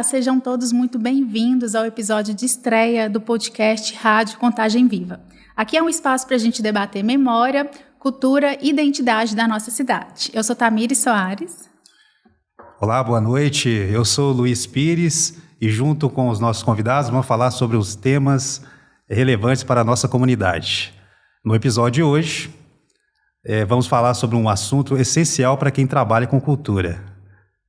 sejam todos muito bem-vindos ao episódio de estreia do podcast Rádio Contagem Viva. Aqui é um espaço para a gente debater memória, cultura e identidade da nossa cidade. Eu sou Tamires Soares. Olá, boa noite. Eu sou Luiz Pires e junto com os nossos convidados vamos falar sobre os temas relevantes para a nossa comunidade. No episódio de hoje, vamos falar sobre um assunto essencial para quem trabalha com cultura.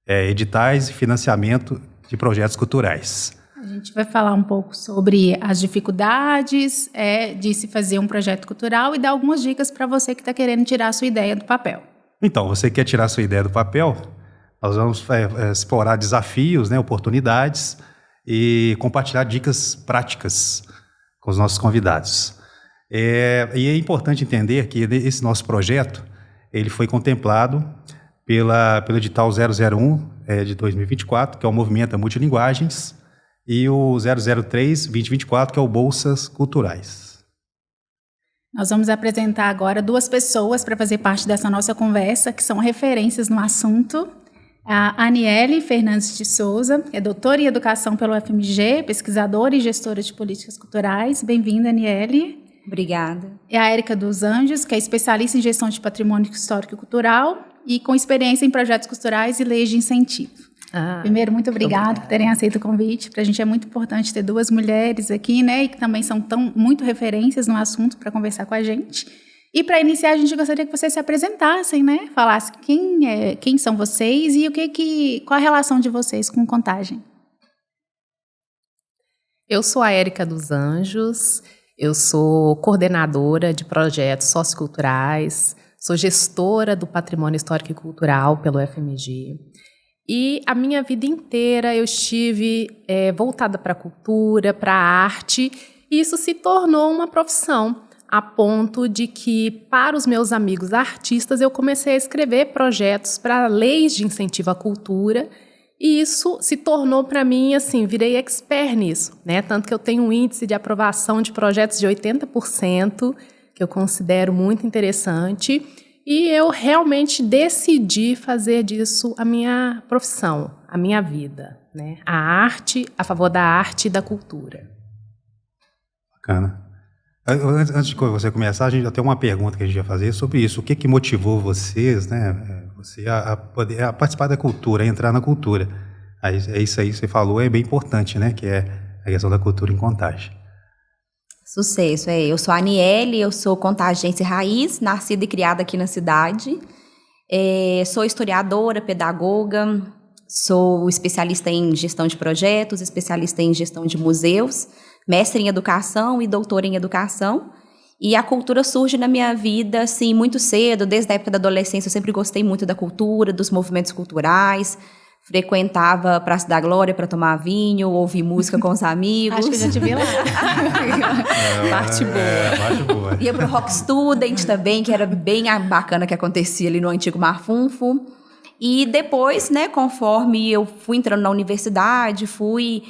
Editais e financiamento de projetos culturais. A gente vai falar um pouco sobre as dificuldades de se fazer um projeto cultural e dar algumas dicas para você que está querendo tirar a sua ideia do papel. Então, você quer tirar a sua ideia do papel? Nós vamos explorar desafios, oportunidades e compartilhar dicas práticas com os nossos convidados. E é importante entender que esse nosso projeto ele foi contemplado pelo edital 001 de 2024, que é o Movimento Multilinguagens, e o 003 2024, que é o Bolsas Culturais. Nós vamos apresentar agora duas pessoas para fazer parte dessa nossa conversa, que são referências no assunto. A Aniele Fernandes de Souza é doutora em Educação pelo UFMG, pesquisadora e gestora de políticas culturais. Bem-vinda, Aniele. Obrigada. E a Érica dos Anjos, que é especialista em gestão de patrimônio histórico e cultural e com experiência em projetos culturais e leis de incentivo. Primeiro, muito obrigada por terem aceito o convite. Para a gente é muito importante ter duas mulheres aqui, e que também são muito referências no assunto para conversar com a gente. E para iniciar, a gente gostaria que vocês se apresentassem, falassem quem são vocês e qual a relação de vocês com Contagem. Eu sou a Érica dos Anjos, eu sou coordenadora de projetos socioculturais, sou gestora do patrimônio histórico e cultural pelo UFMG. E a minha vida inteira eu estive voltada para a cultura, para a arte, e isso se tornou uma profissão. A ponto de que, para os meus amigos artistas, eu comecei a escrever projetos para leis de incentivo à cultura, e isso se tornou para mim, virei expert nisso, Tanto que eu tenho um índice de aprovação de projetos de 80%, que eu considero muito interessante, e eu realmente decidi fazer disso a minha profissão, a minha vida, A arte, a favor da arte e da cultura. Bacana. Antes de você começar, a gente já tem uma pergunta que a gente vai fazer sobre isso. O que motivou vocês, você a participar da cultura, a entrar na cultura? É isso aí que você falou, é bem importante, que é a questão da cultura em Contagem. Sucesso. Eu sou a Aniele, eu sou contagense raiz, nascida e criada aqui na cidade. Sou historiadora, pedagoga, sou especialista em gestão de projetos, especialista em gestão de museus, mestre em educação e doutora em educação. E a cultura surge na minha vida, muito cedo, desde a época da adolescência. Eu sempre gostei muito da cultura, dos movimentos culturais. Frequentava a Praça da Glória para tomar vinho, ouvir música com os amigos. Acho que já te vi lá. Parte boa. Ia pro Rock Student também, que era bem bacana que acontecia ali no antigo Marfunfo. E depois, conforme eu fui entrando na universidade, fui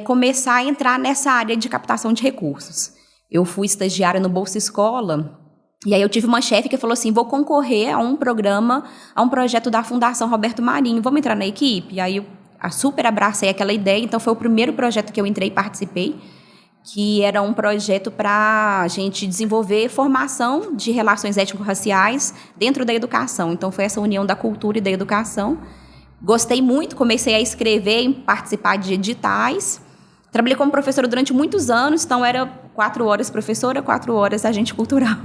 começar a entrar nessa área de captação de recursos. Eu fui estagiária no Bolsa Escola, e aí eu tive uma chefe que falou assim, vou concorrer a um programa, a um projeto da Fundação Roberto Marinho, vamos entrar na equipe? E aí eu super abracei aquela ideia, então foi o primeiro projeto que eu entrei e participei, que era um projeto para a gente desenvolver formação de relações étnico-raciais dentro da educação. Então foi essa união da cultura e da educação. Gostei muito, comecei a escrever e participar de editais. Trabalhei como professora durante muitos anos, então era 4 horas professora, 4 horas agente cultural,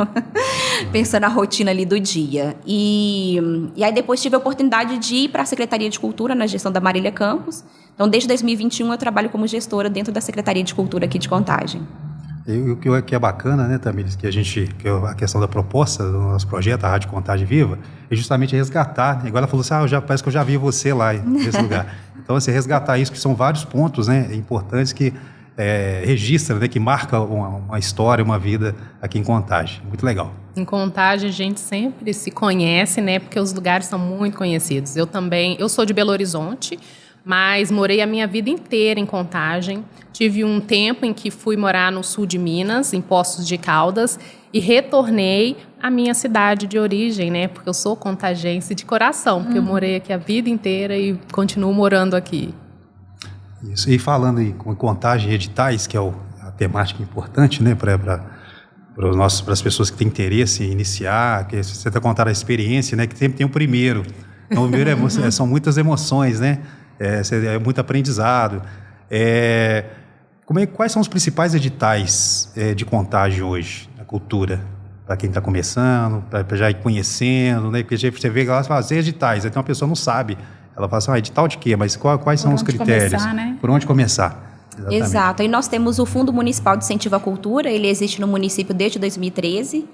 pensando na rotina ali do dia. E aí depois tive a oportunidade de ir para a Secretaria de Cultura, na gestão da Marília Campos. Então, desde 2021, eu trabalho como gestora dentro da Secretaria de Cultura aqui de Contagem. E o que é bacana, Tamires, que a questão da proposta do nosso projeto, a Rádio Contagem Viva, é justamente resgatar. Igual ela falou assim, parece que eu já vi você lá nesse lugar. Então, resgatar isso, que são vários pontos importantes que registram, que marcam uma história, uma vida aqui em Contagem. Muito legal. Em Contagem, a gente sempre se conhece, porque os lugares são muito conhecidos. Eu sou de Belo Horizonte, mas morei a minha vida inteira em Contagem. Tive um tempo em que fui morar no sul de Minas, em Poços de Caldas, e retornei à minha cidade de origem, porque eu sou contagense de coração, porque eu morei aqui a vida inteira e continuo morando aqui. Isso. E falando em contagem e editais, que é a temática importante, né, para as pessoas que têm interesse em iniciar, que você está contando a experiência, né, que sempre tem o primeiro. Então, o primeiro são muitas emoções, né, é muito aprendizado. Quais são os principais editais de contagem hoje na cultura? Para quem está começando, para já ir conhecendo, né, porque você vê que elas fazem editais, então a pessoa não sabe. Ela fala assim, edital de quê? Mas quais são os critérios? Começar, né? Por onde começar? Exatamente. Exato. E nós temos o Fundo Municipal de Incentivo à Cultura, ele existe no município desde 2013,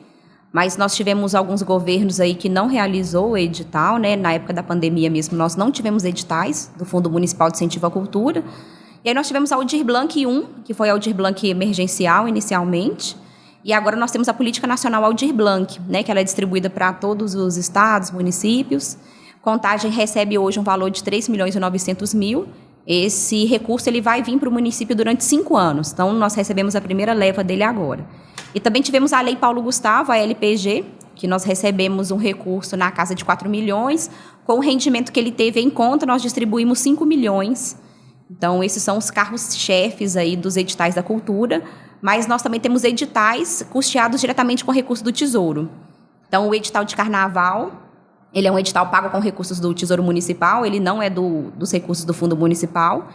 mas nós tivemos alguns governos aí que não realizou o edital, né? Na época da pandemia mesmo, nós não tivemos editais do Fundo Municipal de Incentivo à Cultura. E aí nós tivemos a Aldir Blanc 1, que foi a Aldir Blanc emergencial inicialmente, e agora nós temos a Política Nacional Aldir Blanc, né? Que ela é distribuída para todos os estados, municípios. Contagem recebe hoje um valor de 3.900.000. Esse recurso ele vai vir para o município durante 5 anos. Então, nós recebemos a primeira leva dele agora. E também tivemos a Lei Paulo Gustavo, a LPG, que nós recebemos um recurso na casa de 4 milhões. Com o rendimento que ele teve em conta, nós distribuímos 5 milhões. Então, esses são os carros-chefes aí dos editais da cultura. Mas nós também temos editais custeados diretamente com recurso do Tesouro. Então, o edital de carnaval... Ele é um edital pago com recursos do Tesouro Municipal, ele não é dos recursos do Fundo Municipal.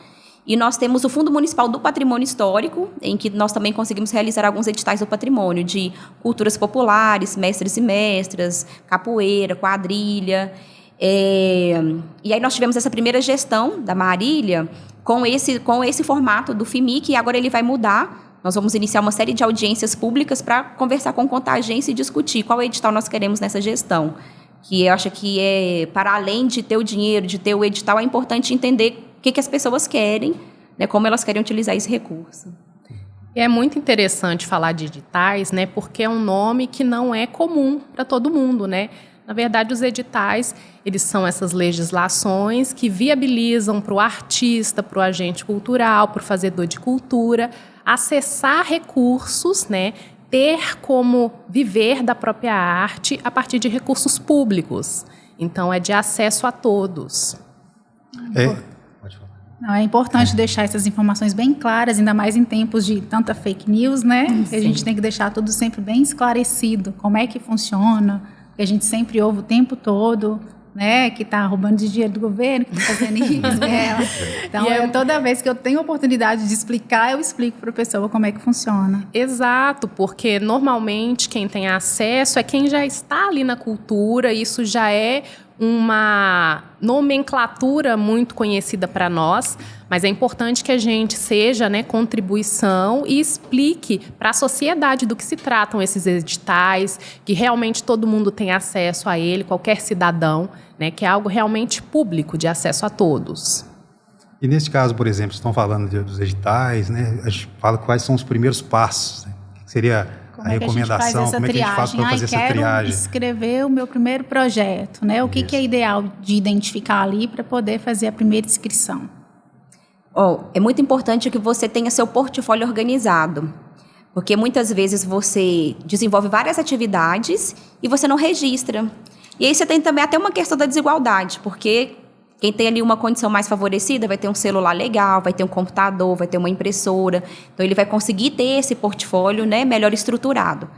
E nós temos o Fundo Municipal do Patrimônio Histórico, em que nós também conseguimos realizar alguns editais do patrimônio, de culturas populares, mestres e mestras, capoeira, quadrilha. E aí nós tivemos essa primeira gestão da Marília com esse formato do FIMIC, e agora ele vai mudar. Nós vamos iniciar uma série de audiências públicas para conversar com Contagência e discutir qual edital nós queremos nessa gestão. Que eu acho que para além de ter o dinheiro, de ter o edital, é importante entender o que as pessoas querem, né, como elas querem utilizar esse recurso. E é muito interessante falar de editais, né, porque é um nome que não é comum para todo mundo, né? Na verdade, os editais, eles são essas legislações que viabilizam para o artista, para o agente cultural, para o fazedor de cultura, acessar recursos, né, ter como viver da própria arte a partir de recursos públicos. Então, é de acesso a todos. Pode falar. Não, é importante deixar essas informações bem claras, ainda mais em tempos de tanta fake news, né? A gente tem que deixar tudo sempre bem esclarecido, como é que funciona, que a gente sempre ouve o tempo todo, né, que está roubando de dinheiro do governo, que está fazendo isso. Então, toda vez que eu tenho oportunidade de explicar, eu explico para a pessoa como é que funciona. Exato, porque normalmente quem tem acesso é quem já está ali na cultura, isso já é uma nomenclatura muito conhecida para nós, mas é importante que a gente seja, né, contribuição e explique para a sociedade do que se tratam esses editais, que realmente todo mundo tem acesso a ele, qualquer cidadão, né, que é algo realmente público, de acesso a todos. E nesse caso, por exemplo, estão falando dos editais, né, a gente fala quais são os primeiros passos, né, que seria a recomendação, como é que a gente faz para fazer essa triagem? Quero escrever o meu primeiro projeto, né? O que é ideal de identificar ali para poder fazer a primeira inscrição? É muito importante que você tenha seu portfólio organizado, porque muitas vezes você desenvolve várias atividades e você não registra. E aí você tem também até uma questão da desigualdade, porque quem tem ali uma condição mais favorecida vai ter um celular legal, vai ter um computador, vai ter uma impressora. Então, ele vai conseguir ter esse portfólio, né, melhor estruturado.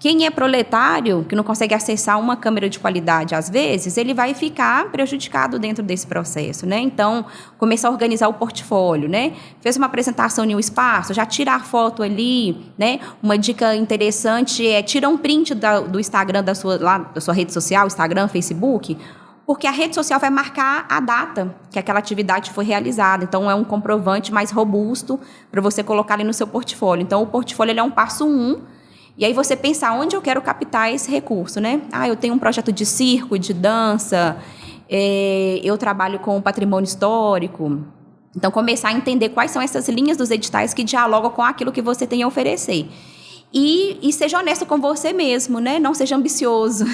Quem é proletário, que não consegue acessar uma câmera de qualidade, às vezes, ele vai ficar prejudicado dentro desse processo, né? Então, começar a organizar o portfólio, né? Fez uma apresentação em um espaço, já tira a foto ali, né? Uma dica interessante é tira um print do Instagram da sua rede social, Instagram, Facebook, porque a rede social vai marcar a data que aquela atividade foi realizada. Então, é um comprovante mais robusto para você colocar ali no seu portfólio. Então, o portfólio ele é um passo 1. E aí, você pensar onde eu quero captar esse recurso, né? Eu tenho um projeto de circo, de dança, eu trabalho com patrimônio histórico. Então, começar a entender quais são essas linhas dos editais que dialogam com aquilo que você tem a oferecer. E seja honesto com você mesmo, né? Não seja ambicioso.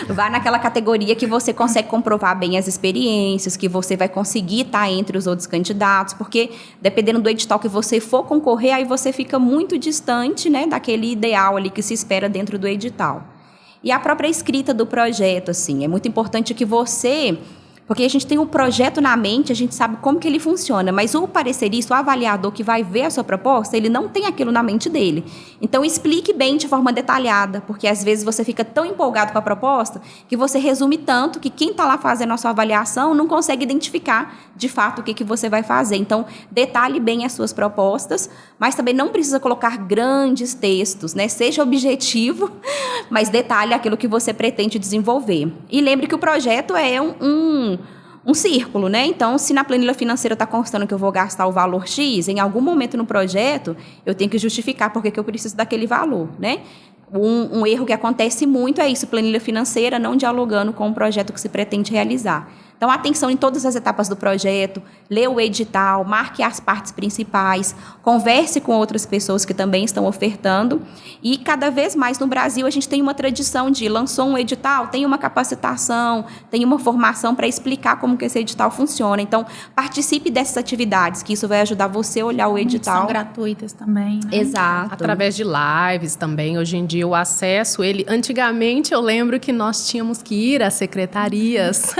Vá naquela categoria que você consegue comprovar bem as experiências, que você vai conseguir estar entre os outros candidatos, porque dependendo do edital que você for concorrer, aí você fica muito distante, né, daquele ideal ali que se espera dentro do edital. E a própria escrita do projeto, assim, é muito importante que você Porque a gente tem um projeto na mente, a gente sabe como que ele funciona, mas o parecerista, o avaliador que vai ver a sua proposta, ele não tem aquilo na mente dele. Então, explique bem de forma detalhada, porque às vezes você fica tão empolgado com a proposta que você resume tanto que quem está lá fazendo a sua avaliação não consegue identificar, de fato, o que você vai fazer. Então, detalhe bem as suas propostas, mas também não precisa colocar grandes textos, né? Seja objetivo, mas detalhe aquilo que você pretende desenvolver. E lembre que o projeto é um círculo, né? Então, se na planilha financeira está constando que eu vou gastar o valor X, em algum momento no projeto, eu tenho que justificar por que eu preciso daquele valor, né? Um erro que acontece muito é isso, planilha financeira não dialogando com o projeto que se pretende realizar. Então, atenção em todas as etapas do projeto, lê o edital, marque as partes principais, converse com outras pessoas que também estão ofertando. E cada vez mais no Brasil a gente tem uma tradição de lançou um edital, tem uma capacitação, tem uma formação para explicar como que esse edital funciona. Então, participe dessas atividades, que isso vai ajudar você a olhar o edital. São gratuitas também, né? Exato. Através de lives também, hoje em dia o acesso, antigamente eu lembro que nós tínhamos que ir às secretarias.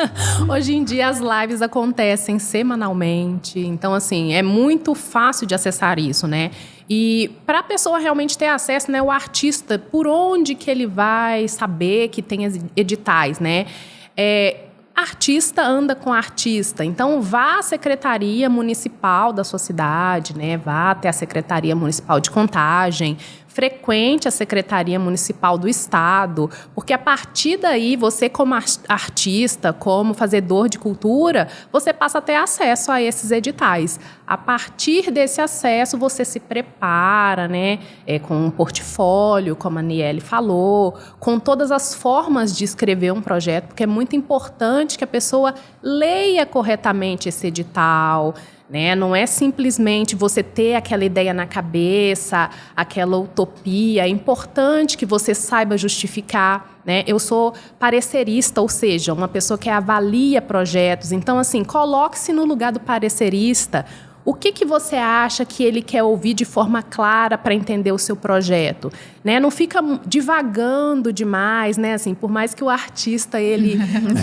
Hoje em dia as lives acontecem semanalmente, então assim, é muito fácil de acessar isso, né? E para a pessoa realmente ter acesso, né, o artista, por onde que ele vai saber que tem editais, né? Artista anda com artista, então vá à secretaria municipal da sua cidade, né? Vá até a secretaria municipal de Contagem, frequente a secretaria municipal do estado, porque a partir daí você como artista, como fazedor de cultura, você passa a ter acesso a esses editais. A partir desse acesso você se prepara, né? Com um portfólio, como a Niele falou, com todas as formas de escrever um projeto, porque é muito importante que a pessoa leia corretamente esse edital, né? Não é simplesmente você ter aquela ideia na cabeça, aquela utopia. É importante que você saiba justificar, né? Eu sou parecerista, ou seja, uma pessoa que avalia projetos. Então, assim, coloque-se no lugar do parecerista. O que você acha que ele quer ouvir de forma clara para entender o seu projeto? Né? Não fica divagando demais, né? Assim, por mais que o artista ele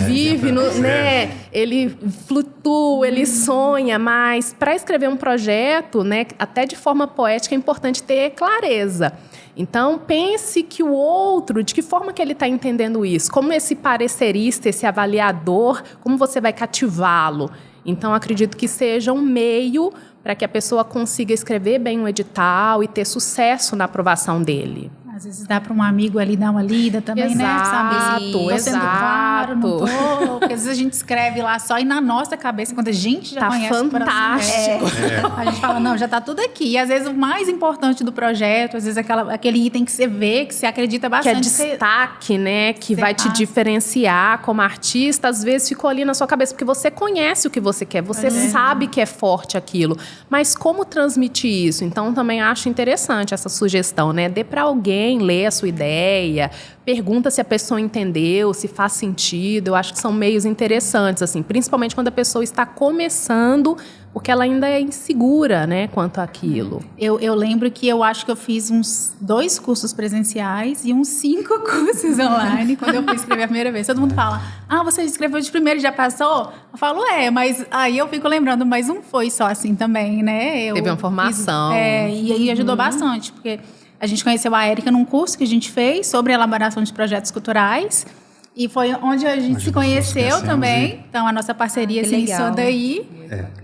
vive, né? Ele flutua, ele sonha, mas para escrever um projeto, né? Até de forma poética, é importante ter clareza. Então, pense que o outro, de que forma que ele está entendendo isso? Como esse parecerista, esse avaliador, como você vai cativá-lo? Então, acredito que seja um meio para que a pessoa consiga escrever bem um edital e ter sucesso na aprovação dele. Às vezes dá para um amigo ali dar uma lida também, exato, né? Saber se tô sendo claro, não tô. Exato. Porque às vezes a gente escreve lá só e na nossa cabeça, quando a gente já tá conhece fantástico. o processo, a gente fala, não, já tá tudo aqui. E às vezes o mais importante do projeto, às vezes aquele item que você vê, que você acredita bastante. Que é destaque, né? Que vai te diferenciar como artista, às vezes ficou ali na sua cabeça, porque você conhece o que você quer, você sabe que é forte aquilo. Mas como transmitir isso? Então, também acho interessante essa sugestão, né? Dê para alguém ler a sua ideia, pergunta se a pessoa entendeu, se faz sentido. Eu acho que são meios interessantes, assim, principalmente quando a pessoa está começando, porque ela ainda é insegura, né, quanto àquilo. Eu lembro que eu acho que eu fiz uns 2 cursos presenciais e uns 5 cursos online quando eu fui escrever a primeira vez. Todo mundo fala, você escreveu de primeiro e já passou? Eu falo, mas aí eu fico lembrando, mas não foi só assim também, né? Teve uma formação. E aí ajudou bastante, porque a gente conheceu a Érica num curso que a gente fez sobre elaboração de projetos culturais. E foi onde a gente se conheceu também. Então, a nossa parceria se iniciou daí.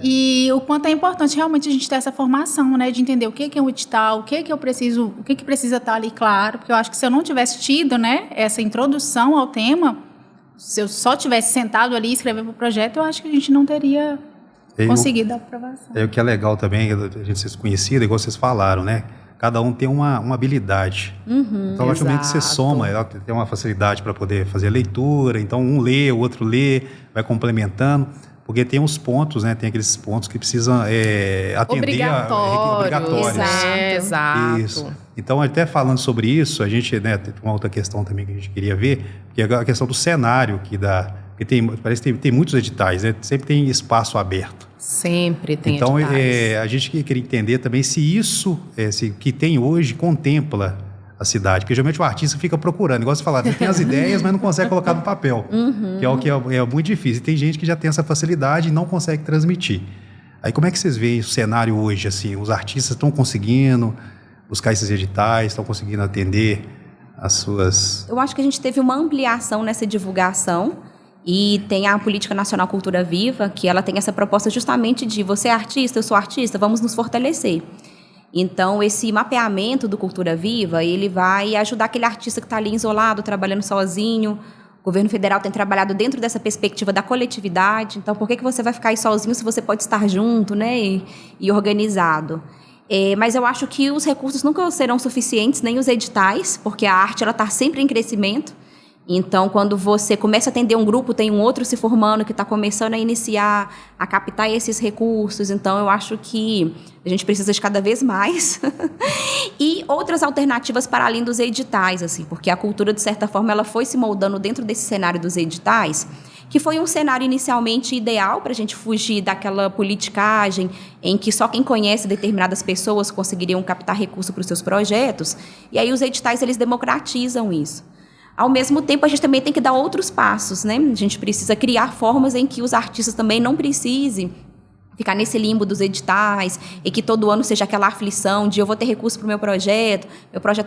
E o quanto é importante realmente a gente ter essa formação, né? De entender o que é um edital, o que eu preciso, o que precisa estar ali claro. Porque eu acho que se eu não tivesse tido, né, essa introdução ao tema, se eu só tivesse sentado ali e escrever para o projeto, eu acho que a gente não teria conseguido a aprovação. O que é legal também, a gente ser conhecido, igual vocês falaram, né? Cada um tem uma habilidade. Então, logicamente, você soma, ela tem uma facilidade para poder fazer a leitura. Então, um lê, o outro lê, vai complementando. Porque tem uns pontos, né? Tem aqueles pontos que precisam atender obrigatórios. Exato. Isso. Então, até falando sobre isso, a gente, né, tem uma outra questão também que a gente queria ver, que é a questão do cenário que dá. Porque parece que tem muitos editais, né? Sempre tem espaço aberto. Sempre tem então, editais. A gente queria entender também se isso, que tem hoje, contempla a cidade. Porque geralmente o artista fica procurando, igual você falar, ele tem as ideias, mas não consegue colocar no papel, que é o que é muito difícil. E tem gente que já tem essa facilidade e não consegue transmitir. Aí como é que vocês veem o cenário hoje? Assim, os artistas estão conseguindo buscar esses editais, estão conseguindo atender as suas... Eu acho que a gente teve uma ampliação nessa divulgação e tem a Política Nacional Cultura Viva, que ela tem essa proposta justamente de você é artista, eu sou artista, vamos nos fortalecer. Então, esse mapeamento do Cultura Viva, ele vai ajudar aquele artista que está ali isolado, trabalhando sozinho. O governo federal tem trabalhado dentro dessa perspectiva da coletividade. Então, por que você vai ficar aí sozinho se você pode estar junto, né, e organizado? Mas eu acho que os recursos nunca serão suficientes, nem os editais, porque a arte está sempre em crescimento. Então, quando você começa a atender um grupo, tem um outro se formando que está começando a iniciar, a captar esses recursos. Então, eu acho que a gente precisa de cada vez mais. E outras alternativas para além dos editais, assim, porque a cultura, de certa forma, ela foi se moldando dentro desse cenário dos editais, que foi um cenário inicialmente ideal para a gente fugir daquela politicagem em que só quem conhece determinadas pessoas conseguiriam captar recurso para os seus projetos. E aí os editais, eles democratizam isso. Ao mesmo tempo, a gente também tem que dar outros passos, né? A gente precisa criar formas em que os artistas também não precisem ficar nesse limbo dos editais e que todo ano seja aquela aflição de eu vou ter recurso para o meu projeto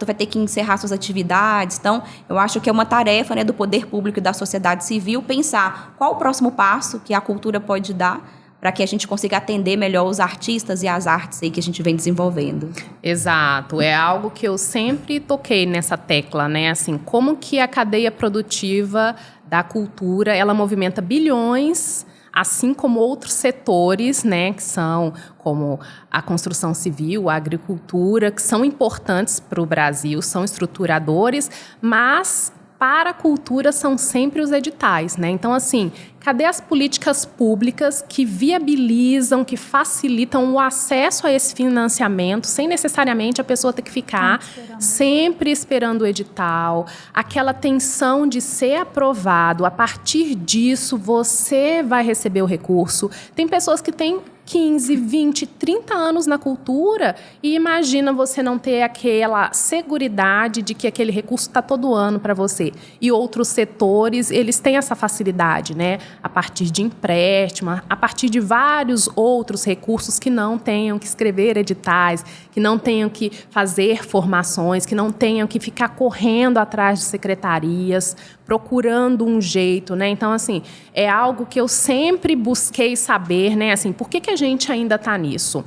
vai ter que encerrar suas atividades. Então, eu acho que é uma tarefa, né, do poder público e da sociedade civil pensar qual o próximo passo que a cultura pode dar para que a gente consiga atender melhor os artistas e as artes aí que a gente vem desenvolvendo. Exato, é algo que eu sempre toquei nessa tecla, né? Assim, como que a cadeia produtiva da cultura, ela movimenta bilhões, assim como outros setores, né, que são como a construção civil, a agricultura, que são importantes para o Brasil, são estruturadores, mas para a cultura são sempre os editais, né? Então, assim, cadê as políticas públicas que viabilizam, que facilitam o acesso a esse financiamento, sem necessariamente a pessoa ter que ficar sempre esperando o edital, aquela tensão de ser aprovado, a partir disso você vai receber o recurso. Tem pessoas que têm 15, 20, 30 anos na cultura e imagina você não ter aquela seguridade de que aquele recurso está todo ano para você. E outros setores, eles têm essa facilidade, né? A partir de empréstimo, a partir de vários outros recursos que não tenham que escrever editais, que não tenham que fazer formações, que não tenham que ficar correndo atrás de secretarias, procurando um jeito, né? Então, assim, é algo que eu sempre busquei saber, né? Assim, por que a gente ainda está nisso?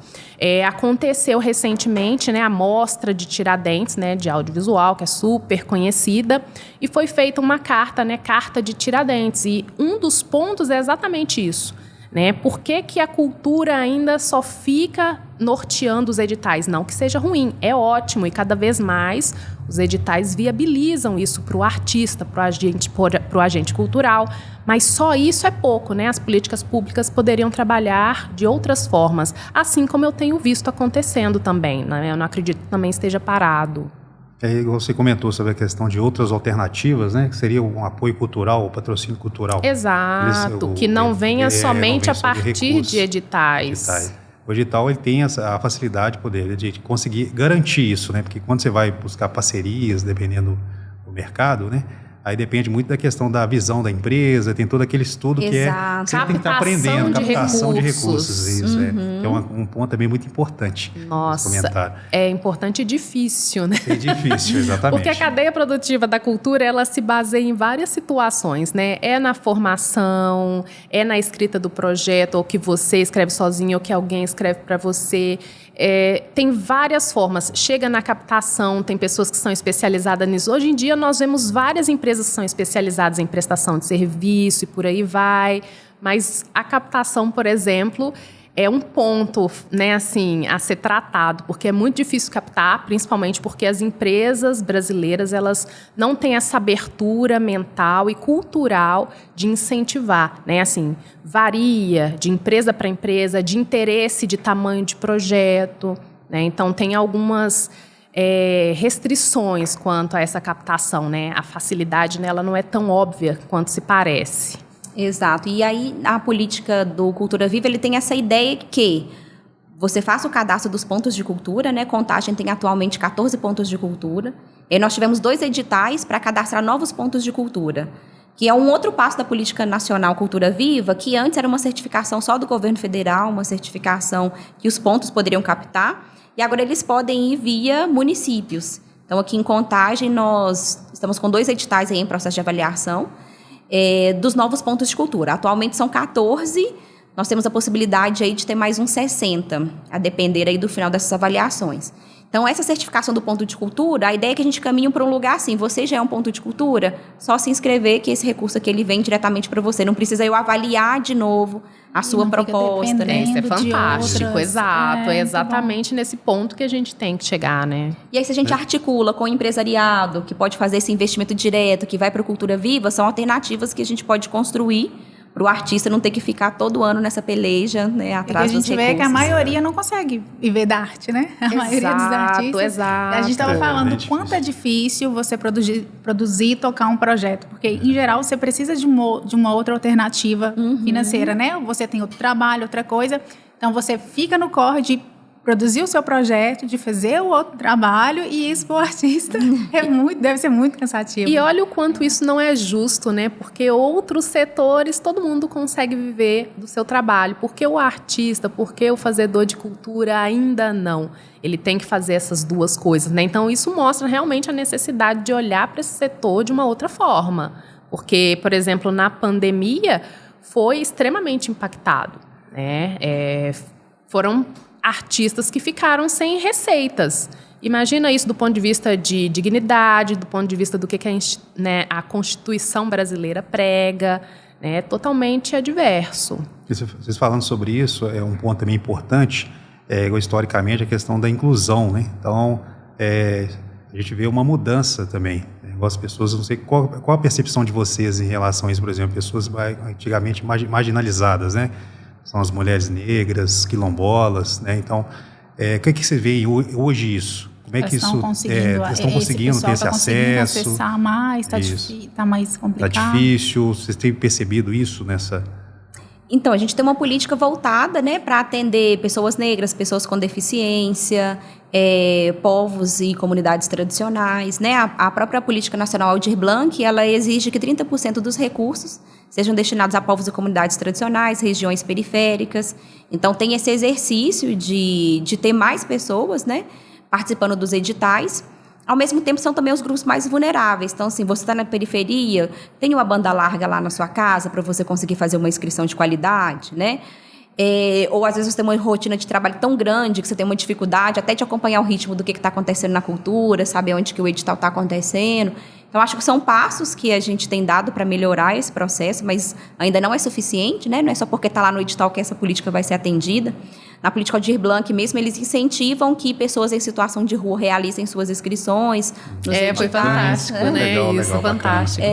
Aconteceu recentemente, né, a mostra de Tiradentes, né, de audiovisual, que é super conhecida, e foi feita uma carta, né, Carta de Tiradentes, e um dos pontos é exatamente isso, né? Por que a cultura ainda só fica norteando os editais? Não que seja ruim, é ótimo, e cada vez mais os editais viabilizam isso para o artista, para o agente cultural, mas só isso é pouco, né? As políticas públicas poderiam trabalhar de outras formas, assim como eu tenho visto acontecendo também, né? Eu não acredito que também esteja parado. Aí você comentou sobre a questão de outras alternativas, né? Que seria um apoio cultural, o patrocínio cultural. Exato, que não venha somente a partir de editais. O edital, ele tem a facilidade de conseguir garantir isso, né? Porque quando você vai buscar parcerias, dependendo do mercado, né? Aí depende muito da questão da visão da empresa, tem todo aquele estudo que você tem que estar aprendendo, captação de recursos. Isso, que é um ponto também muito importante. Nossa, é importante e difícil, né? É difícil, exatamente. Porque a cadeia produtiva da cultura, ela se baseia em várias situações, né? É na formação, é na escrita do projeto, ou que você escreve sozinho, ou que alguém escreve para você. Tem várias formas. Chega na captação, tem pessoas que são especializadas nisso. Hoje em dia, nós vemos várias empresas que são especializadas em prestação de serviço e por aí vai. Mas a captação, por exemplo, é um ponto, né, assim, a ser tratado, porque é muito difícil captar, principalmente porque as empresas brasileiras, elas não têm essa abertura mental e cultural de incentivar, né, assim, varia de empresa para empresa, de interesse, de tamanho de projeto, né, então tem algumas restrições quanto a essa captação, né, a facilidade nela não é tão óbvia quanto se parece. Exato. E aí, a política do Cultura Viva, ele tem essa ideia que você faça o cadastro dos pontos de cultura, né? Contagem tem atualmente 14 pontos de cultura. Nós tivemos 2 editais para cadastrar novos pontos de cultura, que é um outro passo da Política Nacional Cultura Viva, que antes era uma certificação só do governo federal, uma certificação que os pontos poderiam captar, e agora eles podem ir via municípios. Então, aqui em Contagem, nós estamos com 2 editais aí em processo de avaliação dos novos pontos de cultura. Atualmente são 14, nós temos a possibilidade aí de ter mais uns 60, a depender aí do final dessas avaliações. Então, essa certificação do ponto de cultura, a ideia é que a gente caminhe para um lugar assim, você já é um ponto de cultura, só se inscrever que esse recurso aqui ele vem diretamente para você. Não precisa eu avaliar de novo a sua proposta, né? Isso é fantástico, outras. exato. É exatamente nesse ponto que a gente tem que chegar, né? E aí, se a gente articula com o empresariado, que pode fazer esse investimento direto, que vai para a Cultura Viva, são alternativas que a gente pode construir para o artista não ter que ficar todo ano nessa peleja, né, atrás dos recursos. A gente vê que a maioria não consegue viver da arte, né? A maioria dos artistas. Exato. A gente estava falando o quanto é difícil você produzir e tocar um projeto, porque, em geral, você precisa de uma outra alternativa financeira, né? Você tem outro trabalho, outra coisa. Então, você fica no corre de produzir o seu projeto, de fazer o outro trabalho, e isso para o artista deve ser muito cansativo. E olha o quanto isso não é justo, né? Porque outros setores, todo mundo consegue viver do seu trabalho. Por que o artista, por que o fazedor de cultura ainda não? Ele tem que fazer essas duas coisas, né? Então, isso mostra realmente a necessidade de olhar para esse setor de uma outra forma. Porque, por exemplo, na pandemia, foi extremamente impactado, né? Foram artistas que ficaram sem receitas. Imagina isso do ponto de vista de dignidade, do ponto de vista do que a Constituição brasileira prega, né? Totalmente adverso. Vocês falando sobre isso, é um ponto também importante, historicamente, a questão da inclusão, né? Então, a gente vê uma mudança também. As pessoas, não sei qual a percepção de vocês em relação a isso, por exemplo, pessoas antigamente marginalizadas, né? São as mulheres negras, quilombolas, né? Então, o que você vê hoje isso? Como é que isso... Eles estão conseguindo ter esse acesso? Acessar mais, está mais complicado. Está difícil? Vocês têm percebido isso nessa... Então, a gente tem uma política voltada, né, para atender pessoas negras, pessoas com deficiência, povos e comunidades tradicionais, né? A própria Política Nacional Aldir Blanc, ela exige que 30% dos recursos sejam destinados a povos e comunidades tradicionais, regiões periféricas. Então, tem esse exercício de ter mais pessoas, né, participando dos editais. Ao mesmo tempo, são também os grupos mais vulneráveis. Então, assim, você está na periferia, tem uma banda larga lá na sua casa para você conseguir fazer uma inscrição de qualidade, né? Ou, às vezes, você tem uma rotina de trabalho tão grande que você tem uma dificuldade até de acompanhar o ritmo do que está acontecendo na cultura, saber onde que o edital está acontecendo. Então, acho que são passos que a gente tem dado para melhorar esse processo, mas ainda não é suficiente, né? Não é só porque está lá no edital que essa política vai ser atendida. Na política Aldir Blanc mesmo, eles incentivam que pessoas em situação de rua realizem suas inscrições nos editais. Foi fantástico, né? Legal, isso, fantástico.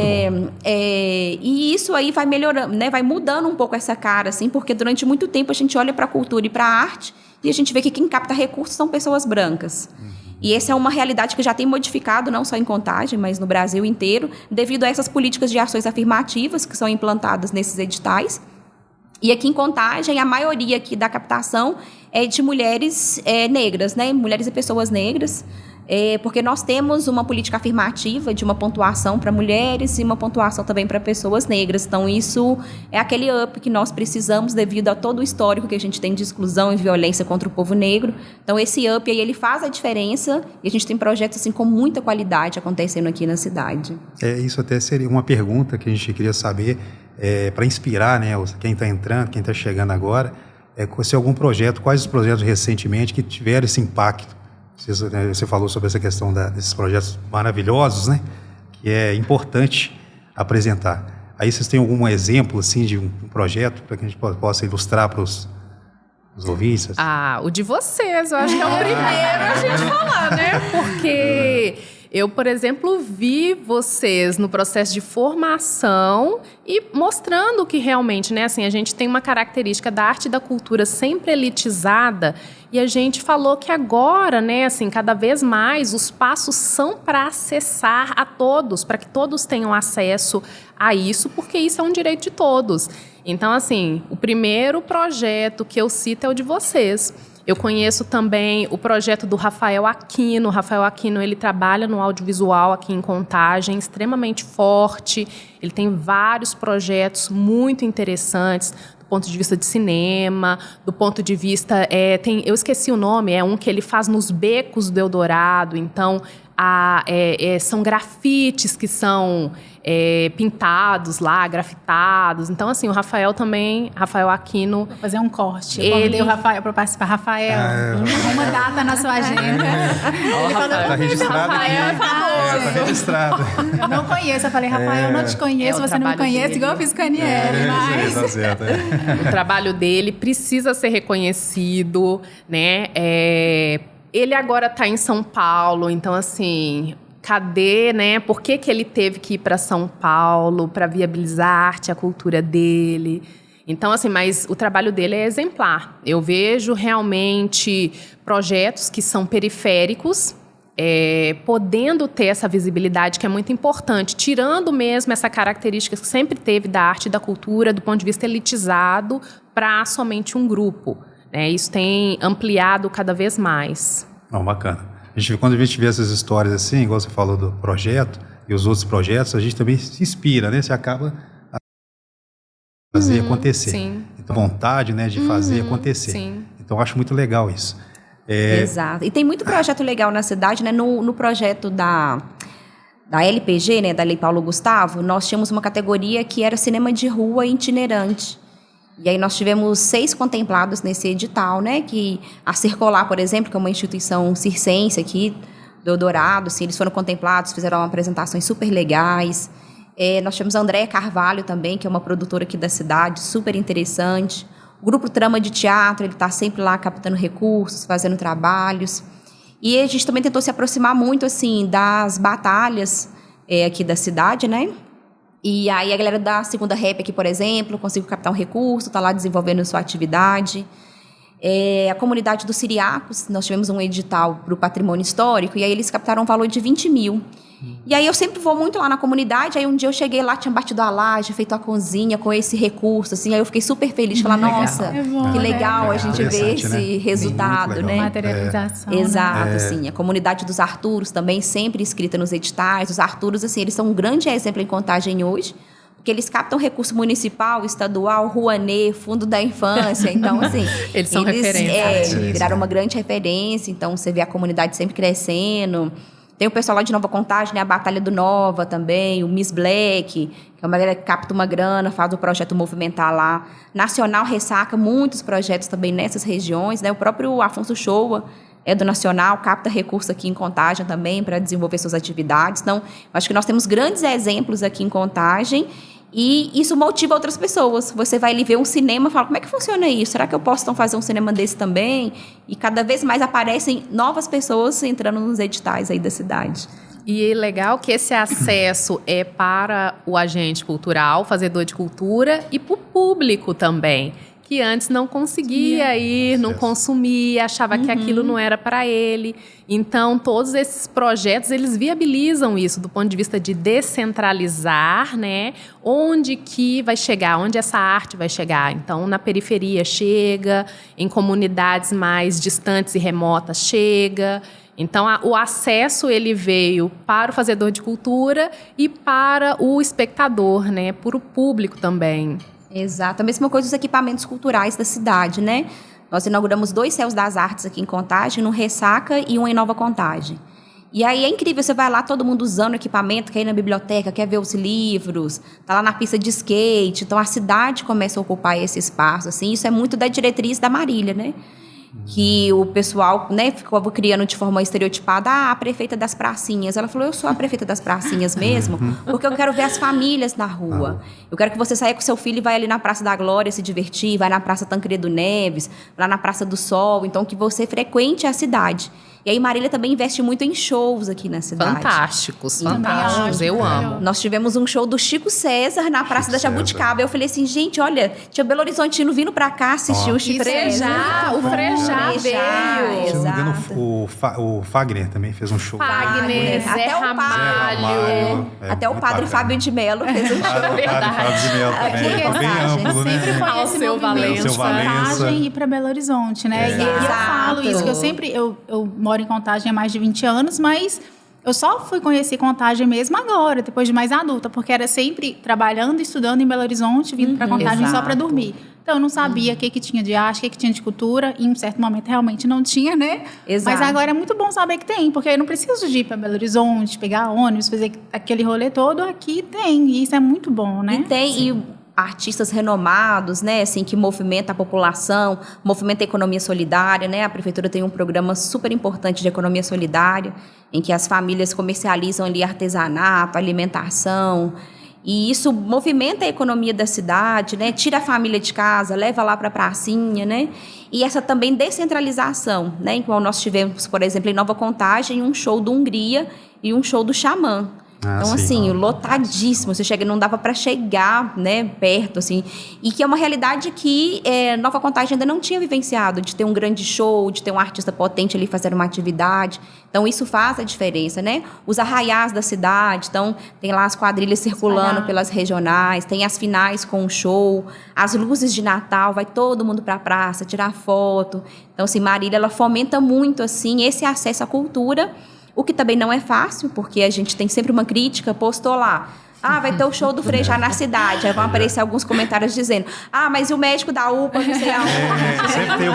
E isso aí vai melhorando, né? Vai mudando um pouco essa cara, assim, porque durante muito tempo a gente olha para a cultura e para a arte e a gente vê que quem capta recursos são pessoas brancas. E essa é uma realidade que já tem modificado, não só em Contagem, mas no Brasil inteiro, devido a essas políticas de ações afirmativas que são implantadas nesses editais. E aqui em Contagem, a maioria aqui da captação é de mulheres negras, né? Mulheres e pessoas negras, porque nós temos uma política afirmativa de uma pontuação para mulheres e uma pontuação também para pessoas negras. Então, isso é aquele up que nós precisamos devido a todo o histórico que a gente tem de exclusão e violência contra o povo negro. Então, esse up aí, ele faz a diferença e a gente tem projetos assim, com muita qualidade acontecendo aqui na cidade. Isso até seria uma pergunta que a gente queria saber, para inspirar, né, quem está entrando, quem está chegando agora, se algum projeto, quais os projetos recentemente que tiveram esse impacto. Você falou sobre essa questão desses projetos maravilhosos, né? Que é importante apresentar. Aí vocês têm algum exemplo assim, de um projeto para que a gente possa ilustrar para os ouvintes? O de vocês, eu acho que é o primeiro a gente falar, né? Porque eu, por exemplo, vi vocês no processo de formação e mostrando que realmente, né, assim, a gente tem uma característica da arte e da cultura sempre elitizada e a gente falou que agora, né, assim, cada vez mais os passos são para acessar a todos, para que todos tenham acesso a isso, porque isso é um direito de todos. Então, assim, o primeiro projeto que eu cito é o de vocês. Eu conheço também o projeto do Rafael Aquino. O Rafael Aquino, ele trabalha no audiovisual aqui em Contagem, extremamente forte. Ele tem vários projetos muito interessantes, do ponto de vista de cinema, do ponto de vista... eu esqueci o nome, é um que ele faz nos becos do Eldorado. Então, são grafites que são pintados lá, grafitados. Então, assim, o Rafael Aquino... Vou fazer um corte. Eu convidei o Rafael para participar. Rafael, uma data na sua agenda. Ele falou, tá registrado. Rafael é famoso. Tá registrado. Eu não conheço. Eu falei, Rafael, eu não te conheço, você não me conhece, dele. igual eu fiz com a Aniele. Mas... Tá certo. O trabalho dele precisa ser reconhecido, né? Ele agora está em São Paulo, então, assim, cadê, né? Por que ele teve que ir para São Paulo para viabilizar a arte, a cultura dele? Então, assim, mas o trabalho dele é exemplar. Eu vejo realmente projetos que são periféricos, podendo ter essa visibilidade que é muito importante, tirando mesmo essa característica que sempre teve da arte e da cultura, do ponto de vista elitizado, para somente um grupo. Isso tem ampliado cada vez mais. Bacana. Quando a gente vê essas histórias assim, igual você falou do projeto e os outros projetos, a gente também se inspira, né? Você acaba a fazer acontecer. Sim. Então, vontade, né, de fazer acontecer. Sim. Então, eu acho muito legal isso. Exato. E tem muito projeto legal na cidade, né? No projeto da LPG, né, da Lei Paulo Gustavo, nós tínhamos uma categoria que era cinema de rua itinerante. E aí nós tivemos 6 contemplados nesse edital, né? Que a Circular, por exemplo, que é uma instituição circense aqui do Eldorado, assim, eles foram contemplados, fizeram apresentações super legais. Nós tivemos a Andréa Carvalho também, que é uma produtora aqui da cidade, super interessante. O Grupo Trama de Teatro, ele está sempre lá captando recursos, fazendo trabalhos. E a gente também tentou se aproximar muito, assim, das batalhas aqui da cidade, né? E aí a galera da Segunda Rap aqui, por exemplo, conseguiu captar um recurso, está lá desenvolvendo sua atividade. A comunidade dos Siriacos, nós tivemos um edital para o patrimônio histórico, e aí eles captaram um valor de 20 mil. E aí eu sempre vou muito lá na comunidade, aí um dia eu cheguei lá, tinha batido a laje, feito a cozinha com esse recurso, assim, aí eu fiquei super feliz, falar, nossa, que legal a gente ver esse resultado, né? Materialização. Exato, assim, a comunidade dos Arturos também sempre inscrita nos editais, os Arturos, assim, eles são um grande exemplo em Contagem hoje, porque eles captam recurso municipal, estadual, Rouanet, Fundo da Infância, então, assim... eles são referência. Viraram uma grande referência, então você vê a comunidade sempre crescendo. Tem o pessoal lá de Nova Contagem, né? A Batalha do Nova também, o Miss Black, que é uma galera que capta uma grana, faz o projeto movimentar lá. Nacional ressaca muitos projetos também nessas regiões, né? O próprio Afonso Shoa é do Nacional, capta recurso aqui em Contagem também para desenvolver suas atividades. Então, acho que nós temos grandes exemplos aqui em Contagem e isso motiva outras pessoas. Você vai ali ver um cinema e fala, como é que funciona isso? Será que eu posso então fazer um cinema desse também? E cada vez mais aparecem novas pessoas entrando nos editais aí da cidade. E é legal que esse acesso é para o agente cultural, fazedor de cultura, e para o público também, que antes não conseguia ir, não consumia, achava que aquilo não era para ele. Então, todos esses projetos, eles viabilizam isso do ponto de vista de descentralizar, né? Onde que vai chegar, onde essa arte vai chegar. Então, na periferia chega, em comunidades mais distantes e remotas chega. Então, o acesso, ele veio para o fazedor de cultura e para o espectador, né? Para o público também. Exato. A mesma coisa dos equipamentos culturais da cidade, né? Nós inauguramos 2 Céus das Artes aqui em Contagem, no Ressaca e um em Nova Contagem. E aí é incrível, você vai lá, todo mundo usando equipamento, quer ir na biblioteca, quer ver os livros, tá lá na pista de skate. Então, a cidade começa a ocupar esse espaço, assim. Isso é muito da diretriz da Marília, né? Que o pessoal, né, ficou criando de forma estereotipada, a prefeita das pracinhas. Ela falou, eu sou a prefeita das pracinhas mesmo, porque eu quero ver as famílias na rua. Eu quero que você saia com seu filho e vai ali na Praça da Glória se divertir, vai na Praça Tancredo Neves, lá na Praça do Sol, então que você frequente a cidade. E aí Marília também investe muito em shows aqui na cidade. Fantásticos, eu amo. Nós tivemos um show do Chico César na Praça da Jabuticaba. Eu falei assim, gente, olha, tinha Belo Horizontino vindo pra cá assistir o Chico César. O Frejá veio. Exato. engano, o Fagner também fez um show. Fagner, Zé Ramalho. Até o padre Fábio de Mello fez um show. Padre Fábio de Mello também. Foi bem amplo, né? Sempre foi esse Seu movimento de Contagem e para Belo Horizonte, né? E eu falo isso, que eu sempre... Eu moro em Contagem há mais de 20 anos, mas... Eu só fui conhecer Contagem mesmo agora, depois de mais adulta, porque era sempre trabalhando e estudando em Belo Horizonte, vindo para Contagem só para dormir. Então, eu não sabia o que tinha de arte, o que tinha de cultura, e em um certo momento realmente não tinha, né? Exato. Mas agora é muito bom saber que tem, porque eu não preciso de ir para Belo Horizonte, pegar ônibus, fazer aquele rolê todo, aqui tem, e isso é muito bom, né? E tem, e artistas renomados, né, assim, que movimenta a população, movimenta a economia solidária, né? A prefeitura tem um programa super importante de economia solidária, em que as famílias comercializam ali artesanato, alimentação, e isso movimenta a economia da cidade, né? Tira a família de casa, leva lá para a pracinha, né? E essa também descentralização, né? Igual nós tivemos, por exemplo, em Nova Contagem, um show do Hungria e um show do Xamã. Então, assim, lotadíssimo. Você chega, não dava para chegar, né, perto, assim. E que é uma realidade que Nova Contagem ainda não tinha vivenciado, de ter um grande show, de ter um artista potente ali fazendo uma atividade. Então, isso faz a diferença, né? Os arraiás da cidade, então, tem lá as quadrilhas circulando pelas regionais, tem as finais com o show, as luzes de Natal, vai todo mundo para a praça tirar foto. Então, assim, Marília, ela fomenta muito, assim, esse acesso à cultura. O que também não é fácil, porque a gente tem sempre uma crítica, postou lá. Vai ter o show do Frejá na cidade. Aí vão aparecer alguns comentários dizendo, mas e o médico da UPA, não sei aonde. Sempre tem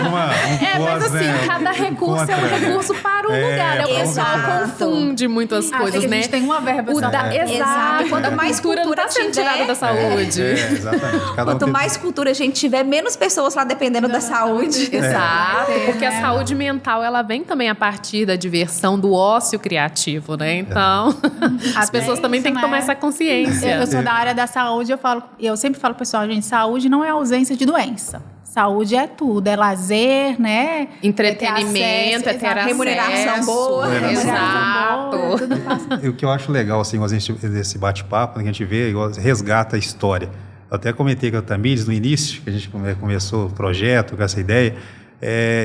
mas assim, né? cada recurso é um recurso para o lugar. O pessoal confunde muitas coisas, que né? A gente tem uma verba só. Exato. Quanto mais cultura não tá sendo tirada da saúde. Exatamente. Quanto mais cultura a gente tiver, menos pessoas lá dependendo da saúde. Exato, porque a saúde mental, ela vem também a partir da diversão, do ócio criativo, né? Então, as pessoas também têm que tomar essa consciência. Eu sou da área da saúde, eu sempre falo pro pessoal, gente, saúde não é ausência de doença. Saúde é tudo, é lazer, né? Entretenimento, é ter acesso, remuneração boa. Exato. E o que eu acho legal, assim, desse bate-papo, que a gente vê, resgata a história. Eu até comentei com a Tamires no início, que a gente começou o projeto com essa ideia.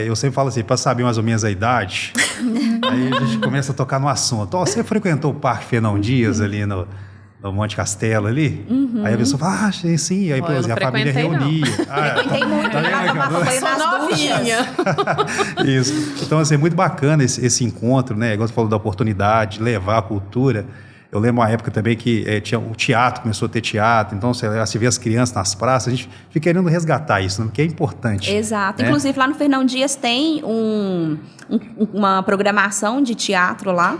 Eu sempre falo assim, para saber mais ou menos a idade, aí a gente começa a tocar no assunto. Você frequentou o Parque Fernão Dias ali no Monte Castelo ali? Aí a pessoa fala, sim. Aí, por exemplo, a família reunia. Frequentei muito, lá tomava banho nas duchas. Isso. Então, assim, é muito bacana esse encontro, né? Igual você falou da oportunidade de levar a cultura. Eu lembro uma época também que tinha o teatro, começou a ter teatro, então você vê as crianças nas praças, a gente fica querendo resgatar isso, né? Porque é importante. Exato. Né? Inclusive, lá no Fernão Dias tem uma programação de teatro lá,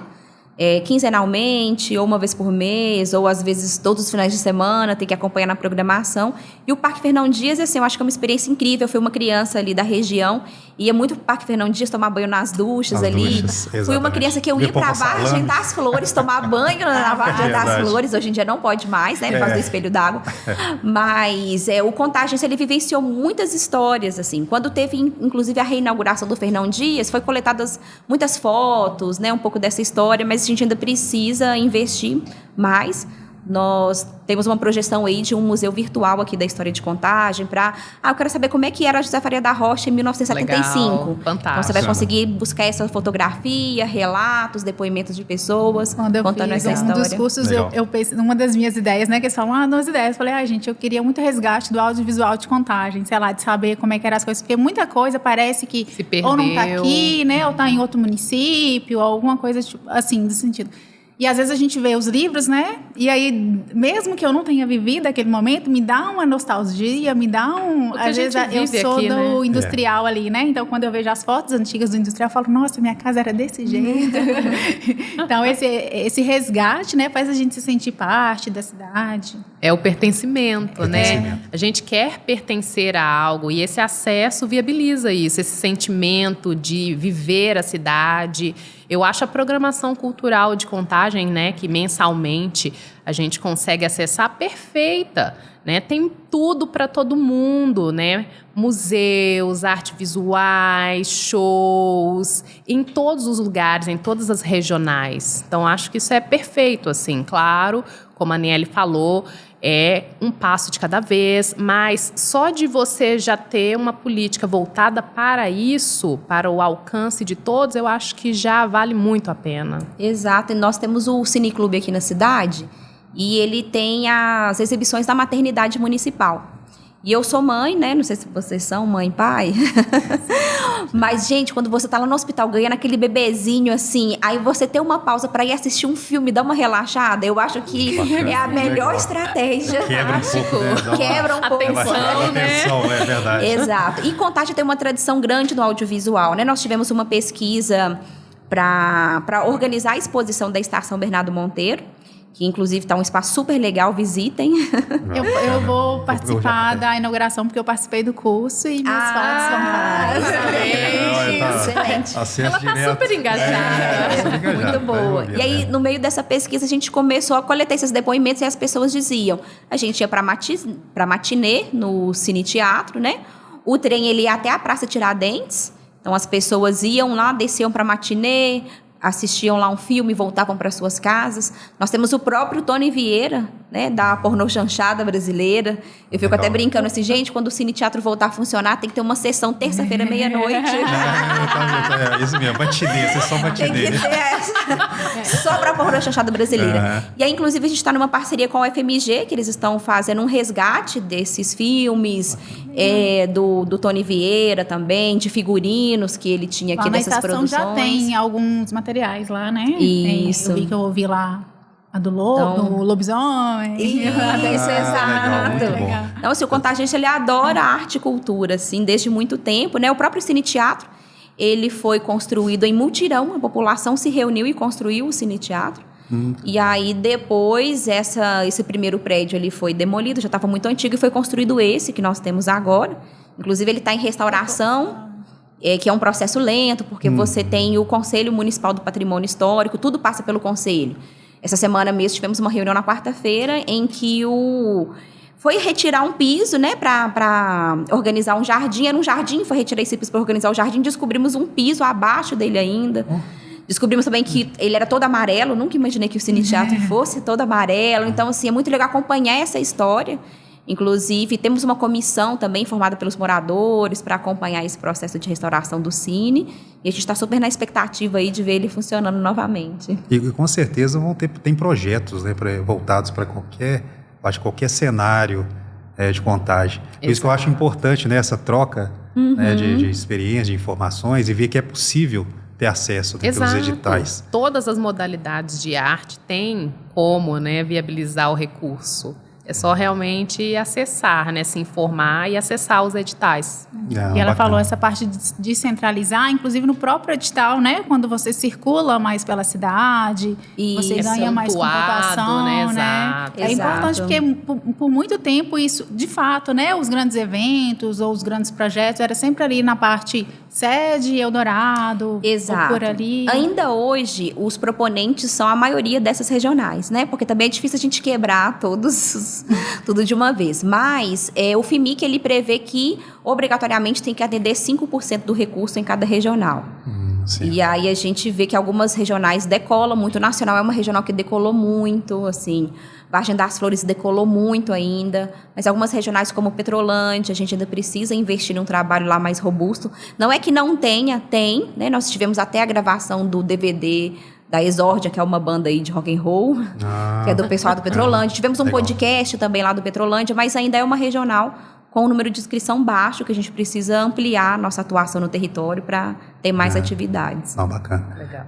quinzenalmente, ou uma vez por mês, ou às vezes todos os finais de semana, tem que acompanhar na programação. E o Parque Fernão Dias, assim, eu acho que é uma experiência incrível. Eu fui uma criança ali da região, ia muito pro Parque Fernão Dias tomar banho nas duchas ali. Fui uma criança que eu ia pra Vargem das Flores tomar banho na Vargem das Flores. Hoje em dia não pode mais, né, por causa do espelho d'água. Mas o Contagem, ele vivenciou muitas histórias, assim. Quando teve, inclusive, a reinauguração do Fernão Dias, foi coletadas muitas fotos, né, um pouco dessa história, mas a gente ainda precisa investir mais. Nós temos uma projeção aí de um museu virtual aqui da história de Contagem para... eu quero saber como é que era a José Faria da Rocha em 1975. Legal, fantástico. Então, você vai conseguir buscar essa fotografia, relatos, depoimentos de pessoas contando essa história. Um dos cursos, eu pensei, uma das minhas ideias, né, que eles falam, nas ideias, eu falei, gente, eu queria muito resgate do audiovisual de Contagem, sei lá, de saber como é que eram as coisas, porque muita coisa parece que se perdeu, ou não tá aqui, né, ou tá em outro município, ou alguma coisa tipo, assim, desse sentido. E às vezes a gente vê os livros, né? E aí, mesmo que eu não tenha vivido aquele momento, me dá uma nostalgia, me dá um... Às vezes eu sou aqui, do industrial ali, né? Então, quando eu vejo as fotos antigas do industrial, eu falo, nossa, minha casa era desse jeito. Então, esse resgate, né? Faz a gente se sentir parte da cidade. É o pertencimento, né? A gente quer pertencer a algo e esse acesso viabiliza isso, esse sentimento de viver a cidade. Eu acho a programação cultural de Contagem, né, que mensalmente a gente consegue acessar, perfeita, né? Tem tudo para todo mundo, né? Museus, artes visuais, shows, em todos os lugares, em todas as regionais. Então, acho que isso é perfeito, assim, claro, como a Aniele falou, É um passo de cada vez, mas só de você já ter uma política voltada para isso, para o alcance de todos, eu acho que já vale muito a pena. Exato, e nós temos o Cineclube aqui na cidade, e ele tem as exibições da maternidade municipal. E eu sou mãe, né? Não sei se vocês são mãe e pai. Mas, gente, quando você tá lá no hospital ganhando aquele bebezinho, assim, aí você tem uma pausa para ir assistir um filme, dar uma relaxada, eu acho que é a melhor estratégia. Quebra um pouco, né? Quebra um pouco. Atenção, é verdade. Exato. E Contagem tem uma tradição grande no audiovisual, né? Nós tivemos uma pesquisa para organizar a exposição da Estação Bernardo Monteiro, que inclusive está um espaço super legal, visitem. Eu vou participar da inauguração, porque eu participei do curso e meus fotos vão lá. Excelente. Ela está super engajada. Muito boa. E aí, no meio dessa pesquisa, a gente começou a coletar esses depoimentos e as pessoas diziam, a gente ia para matinê no Cine Teatro, né? O trem, ele ia até a Praça Tiradentes, então as pessoas iam lá, desciam para matinê, assistiam lá um filme e voltavam para suas casas. Nós temos o próprio Tony Vieira, né, da pornochanchada brasileira. Eu fico até brincando assim, gente, quando o Cine Teatro voltar a funcionar, tem que ter uma sessão terça-feira, meia-noite. É isso mesmo, matinê, você só matinê. Tem que ter essa. Só para a pornochanchada brasileira. E aí, inclusive, a gente está numa parceria com a UFMG, que eles estão fazendo um resgate desses filmes, do Tony Vieira também, de figurinos que ele tinha aqui dessas produções. Já tem alguns materiais lá, né? Isso. Eu vi que eu ouvi lá a do lobisomem. Isso, exato. Legal. Então, assim, o Contagiante, ele adora arte e cultura, assim, desde muito tempo, né? O próprio Cine Teatro, ele foi construído em mutirão, a população se reuniu e construiu o Cine Teatro. E aí, depois, esse primeiro prédio ele foi demolido, já estava muito antigo, e foi construído esse que nós temos agora. Inclusive, ele está em restauração, que é um processo lento, porque você tem o Conselho Municipal do Patrimônio Histórico, tudo passa pelo Conselho. Essa semana mesmo tivemos uma reunião na quarta-feira em que foi retirar um piso, né, para organizar um jardim. Era um jardim, foi retirar esse piso para organizar o jardim. Descobrimos um piso abaixo dele ainda. Descobrimos também que ele era todo amarelo. Nunca imaginei que o Cine Teatro fosse todo amarelo. Então, assim, é muito legal acompanhar essa história. Inclusive, temos uma comissão também formada pelos moradores para acompanhar esse processo de restauração do Cine. E a gente está super na expectativa aí de ver ele funcionando novamente. E com certeza tem projetos, né, voltados para qualquer cenário de Contagem. Por isso que eu acho importante, né, essa troca né, de experiências, de informações, e ver que é possível ter acesso pelos editais. Todas as modalidades de arte têm como, né, viabilizar o recurso. É só realmente acessar, né, se informar e acessar os editais. E ela falou essa parte de descentralizar, inclusive no próprio edital, né? Quando você circula mais pela cidade, você ganha mais pontuação, né? Exato. É importante porque por muito tempo isso, de fato, né? Os grandes eventos ou os grandes projetos era sempre ali na parte sede, Eldorado, exato. Por ali. Ainda hoje, os proponentes são a maioria dessas regionais, né? Porque também é difícil a gente quebrar tudo de uma vez. Mas o FIMIC, ele prevê que obrigatoriamente tem que atender 5% do recurso em cada regional. E aí a gente vê que algumas regionais decolam muito. O Nacional é uma regional que decolou muito, assim. Vargem das Flores decolou muito ainda, mas algumas regionais como Petrolândia, a gente ainda precisa investir num trabalho lá mais robusto. Não é que não tenha, tem, né? Nós tivemos até a gravação do DVD da Exórdia, que é uma banda aí de rock and roll, que é do pessoal do Petrolândia. Tivemos um podcast também lá do Petrolândia, mas ainda é uma regional com um número de inscrição baixo, que a gente precisa ampliar nossa atuação no território para ter mais atividades. Não, bacana. Legal.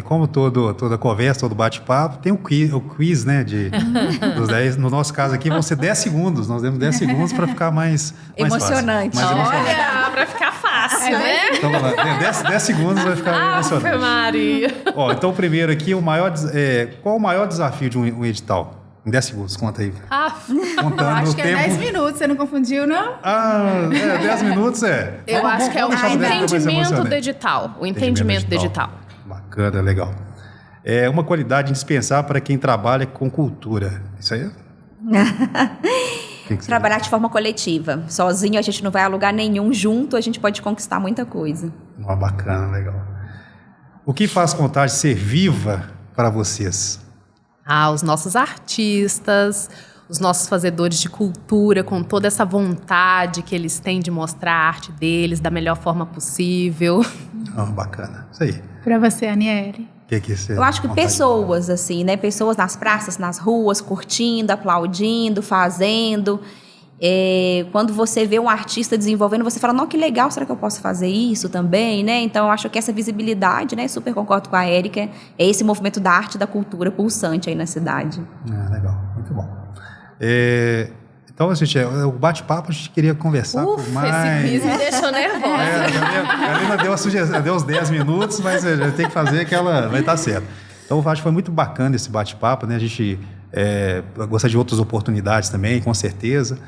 Como toda conversa, todo bate-papo, tem o quiz, né, dos 10. No nosso caso aqui vão ser 10 segundos. Nós demos 10 segundos para ficar mais emocionante. Fácil. Olha, para ficar fácil, né? Então vamos lá, 10 segundos vai ficar emocionante. Maria. Então primeiro aqui, qual o maior desafio de um edital? Em 10 segundos, conta aí. Contando acho que tempo. É 10 minutos, você não confundiu, não? 10 minutos Eu acho que é o entendimento do edital. O entendimento do edital. Bacana, legal. É uma qualidade indispensável para quem trabalha com cultura. Isso aí Trabalhar de forma coletiva. Sozinho a gente não vai a lugar nenhum. Junto a gente pode conquistar muita coisa. Bacana, legal. O que faz Contagem ser viva para vocês? Os nossos artistas, os nossos fazedores de cultura, com toda essa vontade que eles têm de mostrar a arte deles da melhor forma possível. Bacana, isso aí. Para você, Aniele. Que você Eu acho que pessoas, assim, né? Pessoas nas praças, nas ruas, curtindo, aplaudindo, fazendo. Quando você vê um artista desenvolvendo, você fala, não, que legal, será que eu posso fazer isso também, né? Então, eu acho que essa visibilidade, né? Super concordo com a Érica, é esse movimento da arte e da cultura pulsante aí na cidade. Legal, muito bom. Então, gente, o bate-papo a gente queria conversar por mais... esse quiz me deixou nervosa. A Helena deu a sugestão, deu uns 10 minutos, mas a gente tem que fazer que ela vai estar certa. Então, eu acho que foi muito bacana esse bate-papo, né? A gente gosta de outras oportunidades também, com certeza.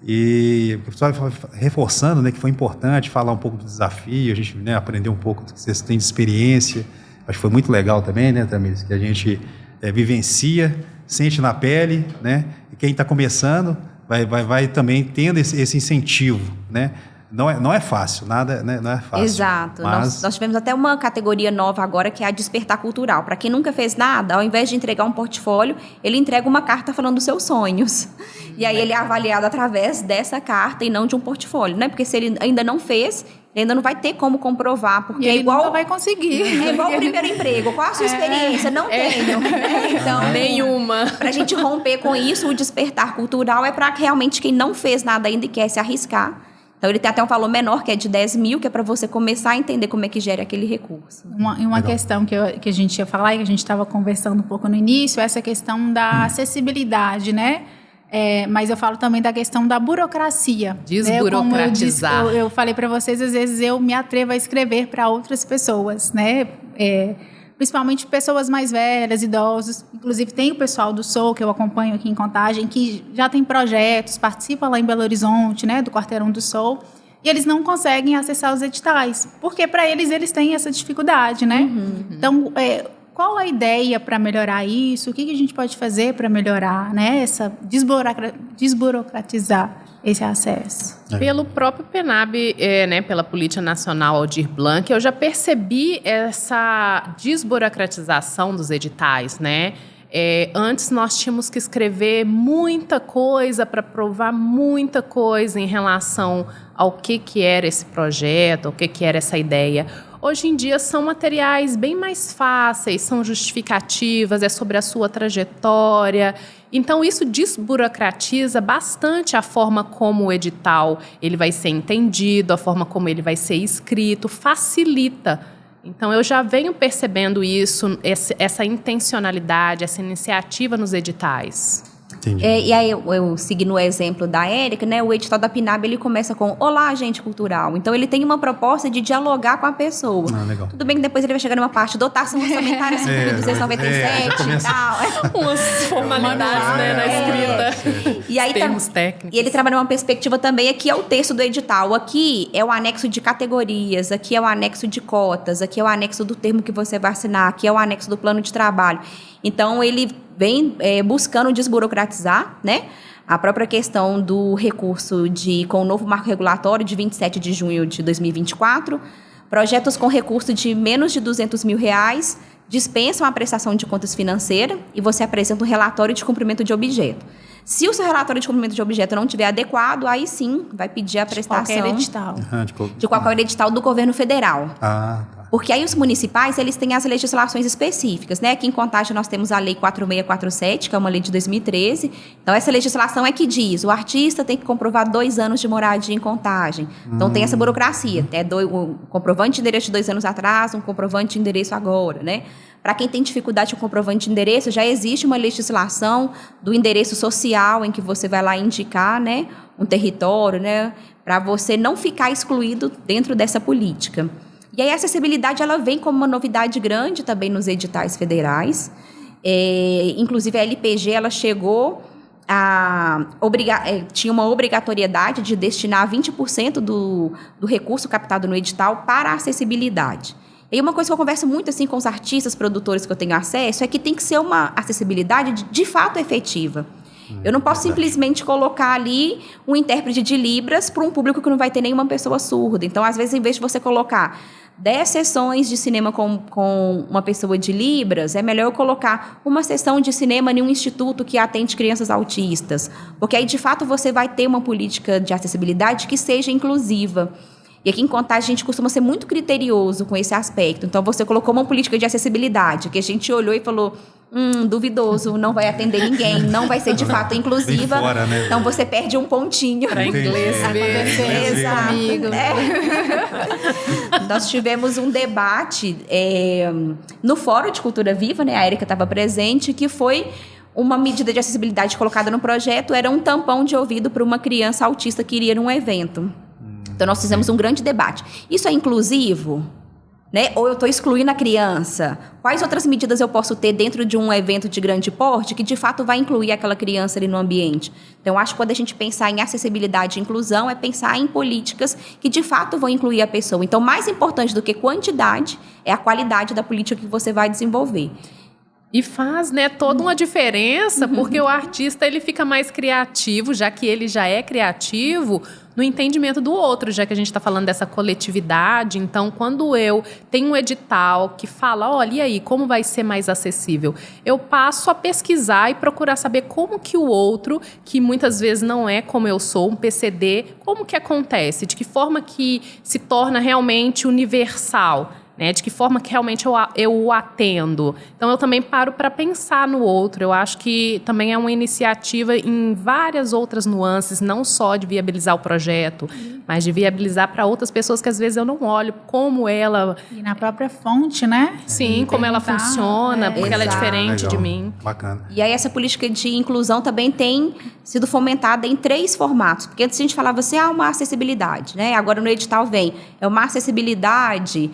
E só reforçando, né, que foi importante falar um pouco do desafio, a gente, né, aprender um pouco do que vocês têm de experiência. Acho que foi muito legal também, né, Tamires, que a gente vivencia, sente na pele, né? E quem está começando vai também tendo esse incentivo, né? Não é fácil, nada, né? Não é fácil. Exato. Mas... Nós tivemos até uma categoria nova agora, que é a Despertar Cultural. Para quem nunca fez nada, ao invés de entregar um portfólio, ele entrega uma carta falando dos seus sonhos. E aí ele é avaliado através dessa carta e não de um portfólio, né? Porque se ele ainda não fez, ele ainda não vai ter como comprovar, porque e é igual... nunca vai conseguir. É igual o primeiro emprego. Qual a sua experiência? Não tenho. Então, nenhuma. Pra gente romper com isso, o Despertar Cultural é para realmente quem não fez nada ainda e quer se arriscar. Então, ele tem até um valor menor, que é de 10 mil, que é para você começar a entender como é que gera aquele recurso. Uma questão que a gente ia falar, e que a gente estava conversando um pouco no início, é essa questão da acessibilidade, né? Mas eu falo também da questão da burocracia. Desburocratizar. Né? Eu falei para vocês, às vezes eu me atrevo a escrever para outras pessoas, né? Principalmente pessoas mais velhas, idosos. Inclusive, tem o pessoal do SOU, que eu acompanho aqui em Contagem, que já tem projetos, participa lá em Belo Horizonte, né, do Quarteirão do SOU, e eles não conseguem acessar os editais, porque para eles têm essa dificuldade, né? Então, qual a ideia para melhorar isso? O que a gente pode fazer para melhorar, né, desburocratizar esse acesso? Pelo próprio PNAB, né, pela Política Nacional Aldir Blanc, eu já percebi essa desburocratização dos editais, né? Antes nós tínhamos que escrever muita coisa para provar muita coisa em relação ao que era esse projeto, ao que era essa ideia. Hoje em dia são materiais bem mais fáceis, são justificativas, é sobre a sua trajetória. Então, isso desburocratiza bastante a forma como o edital ele vai ser entendido, a forma como ele vai ser escrito, facilita. Então, eu já venho percebendo isso, essa intencionalidade, essa iniciativa nos editais. Entendi. E aí, eu seguindo o exemplo da Érica, né, o edital da PNAB, ele começa com "Olá, agente cultural". Então, ele tem uma proposta de dialogar com a pessoa. Legal. Tudo bem que depois ele vai chegar numa parte, dotação orçamentária 5.297 e tal. Umas formalidades, né, na escrita. E aí, termos técnicos. E ele trabalha uma perspectiva também, aqui é o texto do edital, aqui é o anexo de categorias, aqui é o anexo de cotas, aqui é o anexo do termo que você vai assinar, aqui é o anexo do plano de trabalho. Então, ele vem buscando desburocratizar, né? A própria questão do recurso com o novo marco regulatório de 27 de junho de 2024, projetos com recurso de menos de R$200 mil dispensam a prestação de contas financeira e você apresenta um relatório de cumprimento de objeto. Se o seu relatório de cumprimento de objeto não estiver adequado, aí sim vai pedir a prestação de qualquer edital do governo federal. Tá. Porque aí os municipais, eles têm as legislações específicas, né? Aqui em Contagem nós temos a Lei 4647, que é uma lei de 2013. Então, essa legislação é que diz, o artista tem que comprovar 2 anos de moradia em Contagem. Então, tem essa burocracia. Um comprovante de endereço de 2 anos atrás, um comprovante de endereço agora, né? Para quem tem dificuldade com comprovante de endereço, já existe uma legislação do endereço social, em que você vai lá indicar, né, um território, né, para você não ficar excluído dentro dessa política. E aí a acessibilidade ela vem como uma novidade grande também nos editais federais. Inclusive a LPG ela chegou a tinha uma obrigatoriedade de destinar 20% do recurso captado no edital para a acessibilidade. E uma coisa que eu converso muito assim, com os artistas, produtores que eu tenho acesso, é que tem que ser uma acessibilidade de fato efetiva. Eu não posso simplesmente colocar ali um intérprete de Libras para um público que não vai ter nenhuma pessoa surda. Então, às vezes, em vez de você colocar 10 sessões de cinema com uma pessoa de Libras, é melhor eu colocar uma sessão de cinema em um instituto que atende crianças autistas. Porque aí, de fato, você vai ter uma política de acessibilidade que seja inclusiva. E aqui em Contagem a gente costuma ser muito criterioso com esse aspecto. Então, você colocou uma política de acessibilidade, que a gente olhou e falou, duvidoso, não vai atender ninguém, não vai ser de fato inclusiva. Fora, né? Então, você perde um pontinho. Para inglês ver. Exato. Comigo. Nós tivemos um debate no Fórum de Cultura Viva, né? A Érica estava presente, que foi uma medida de acessibilidade colocada no projeto, era um tampão de ouvido para uma criança autista que iria num evento. Então, nós fizemos um grande debate. Isso é inclusivo? Né? Ou eu estou excluindo a criança? Quais outras medidas eu posso ter dentro de um evento de grande porte que, de fato, vai incluir aquela criança ali no ambiente? Então, acho que quando a gente pensar em acessibilidade e inclusão, é pensar em políticas que, de fato, vão incluir a pessoa. Então, mais importante do que quantidade é a qualidade da política que você vai desenvolver. E faz, né, toda uma diferença, porque o artista ele fica mais criativo, já que ele já é criativo, no entendimento do outro, já que a gente está falando dessa coletividade. Então, quando eu tenho um edital que fala, olha, e aí, como vai ser mais acessível? Eu passo a pesquisar e procurar saber como que o outro, que muitas vezes não é como eu sou, um PCD, como que acontece? De que forma que se torna realmente universal? Né, de que forma que realmente eu o atendo. Então, eu também paro para pensar no outro. Eu acho que também é uma iniciativa em várias outras nuances, não só de viabilizar o projeto, mas de viabilizar para outras pessoas que às vezes eu não olho como ela... E na própria fonte, né? Sim, como ela funciona, porque ela é diferente de mim. Bacana. E aí essa política de inclusão também tem sido fomentada em 3 formatos. Porque antes a gente falava assim, uma acessibilidade, né? Agora no edital vem, é uma acessibilidade...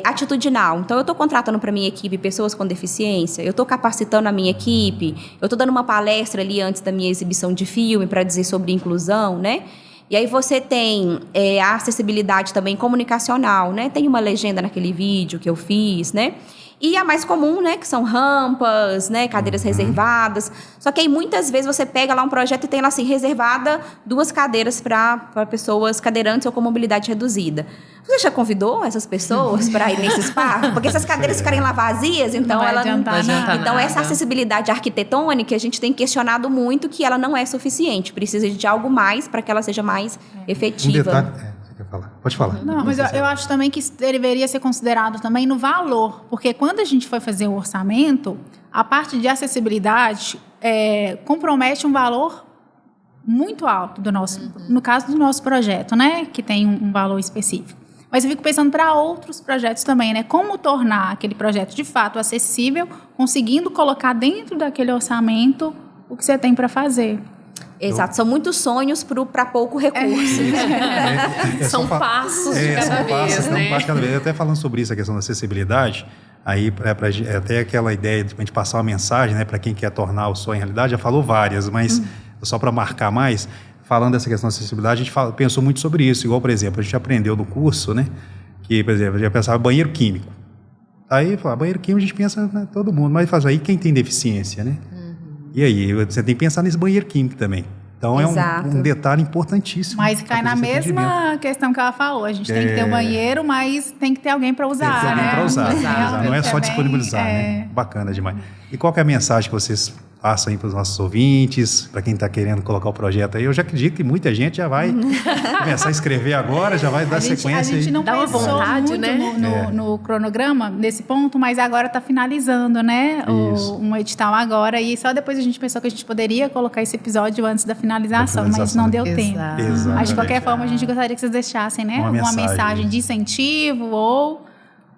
atitudinal. Então, eu estou contratando para minha equipe pessoas com deficiência, eu estou capacitando a minha equipe, eu estou dando uma palestra ali antes da minha exibição de filme para dizer sobre inclusão, né? E aí você tem a acessibilidade também comunicacional, né? Tem uma legenda naquele vídeo que eu fiz, né? E a mais comum, né, que são rampas, né, cadeiras reservadas. Só que aí muitas vezes você pega lá um projeto e tem lá assim, reservada 2 cadeiras para pessoas cadeirantes ou com mobilidade reduzida. Você já convidou essas pessoas para ir nesse espaço? Porque se as cadeiras ficarem lá vazias, então não vai ela adiantar nada. Então essa acessibilidade arquitetônica, a gente tem questionado muito que ela não é suficiente. Precisa de algo mais para que ela seja mais efetiva. Um detalhe... Quer falar? Pode falar. Não, mas eu acho também que isso deveria ser considerado também no valor, porque quando a gente foi fazer o orçamento, a parte de acessibilidade compromete um valor muito alto do nosso, no caso do nosso projeto, né, que tem um valor específico. Mas eu fico pensando para outros projetos também, né, como tornar aquele projeto de fato acessível, conseguindo colocar dentro daquele orçamento o que você tem para fazer. Exato, são muitos sonhos para pouco recurso. São passos de cada vez, né? Passos cada vez. Até falando sobre isso, a questão da acessibilidade, aí até aquela ideia de a gente passar uma mensagem, né, para quem quer tornar o sonho realidade, já falou várias, mas só para marcar mais, falando dessa questão da acessibilidade, a gente pensou muito sobre isso. Igual, por exemplo, a gente aprendeu no curso, né, que, por exemplo, a gente pensava banheiro químico. Aí, banheiro químico a gente pensa, né, todo mundo, mas faz aí quem tem deficiência, né? E aí, você tem que pensar nesse banheiro químico também. Então, Exato. é um detalhe importantíssimo. Mas cai na mesma questão que ela falou. A gente tem que ter um banheiro, mas tem que ter alguém para usar, tem que ter alguém né? para usar. Não é só disponibilizar, também, né? Bacana demais. E qual que é a mensagem que vocês passam aí para os nossos ouvintes, para quem está querendo colocar o projeto aí? Eu já acredito que muita gente já vai começar a escrever agora, já vai dar sequência. A gente não dá uma pensou vontade, muito né? no cronograma nesse ponto, mas agora está finalizando, né? Um edital agora, e só depois a gente pensou que a gente poderia colocar esse episódio antes da finalização, mas não deu tempo. Mas de qualquer forma, a gente gostaria que vocês deixassem, né? Uma mensagem de incentivo ou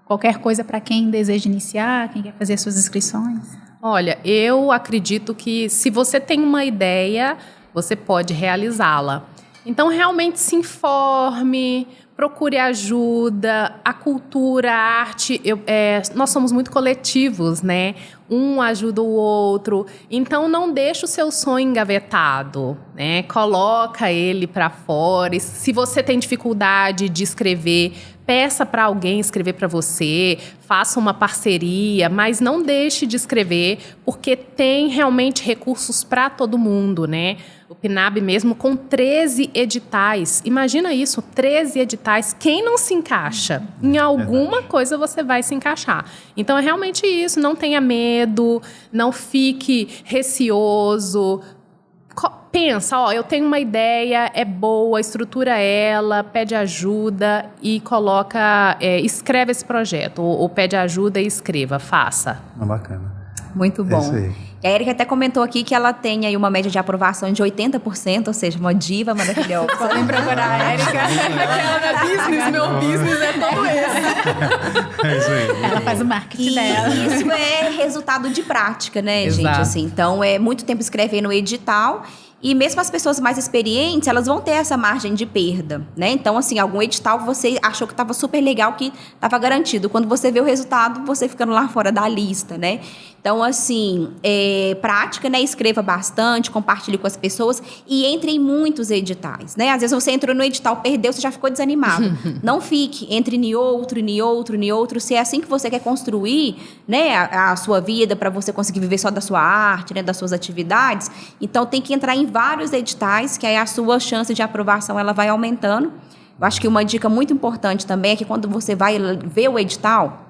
qualquer coisa para quem deseja iniciar, quem quer fazer suas inscrições. Olha, eu acredito que se você tem uma ideia, você pode realizá-la. Então, realmente se informe, procure ajuda, a cultura, a arte, nós somos muito coletivos, né? Um ajuda o outro. Então, não deixe o seu sonho engavetado, né? Coloca ele para fora. E se você tem dificuldade de escrever, peça para alguém escrever para você, faça uma parceria, mas não deixe de escrever, porque tem realmente recursos para todo mundo, né? O PNAB mesmo com 13 editais. Imagina isso, 13 editais. Quem não se encaixa? Em alguma coisa você vai se encaixar. Então é realmente isso, não tenha medo, não fique receoso. Pensa, eu tenho uma ideia, é boa, estrutura ela, pede ajuda e escreve esse projeto, ou pede ajuda e escreva, faça. Bacana. Muito bom. É isso aí. A Érica até comentou aqui que ela tem aí uma média de aprovação de 80%, ou seja, uma diva maravilhosa. Podem procurar a Érica. Aquela business, meu business é todo esse. É isso aí. Ela faz o marketing dela. E isso é resultado de prática, né, Exato. gente? Assim, então, é muito tempo escrevendo edital. E mesmo as pessoas mais experientes, elas vão ter essa margem de perda, né? Então, assim, algum edital você achou que estava super legal, que estava garantido. Quando você vê o resultado, você ficando lá fora da lista, né? Então, assim, prática, né? Escreva bastante, compartilhe com as pessoas e entre em muitos editais, né? Às vezes você entrou no edital, perdeu, você já ficou desanimado. Não fique, entre em outro. Se é assim que você quer construir, né, a sua vida, para você conseguir viver só da sua arte, né, das suas atividades, então tem que entrar em vários editais, que aí a sua chance de aprovação ela vai aumentando. Eu acho que uma dica muito importante também é que quando você vai ver o edital,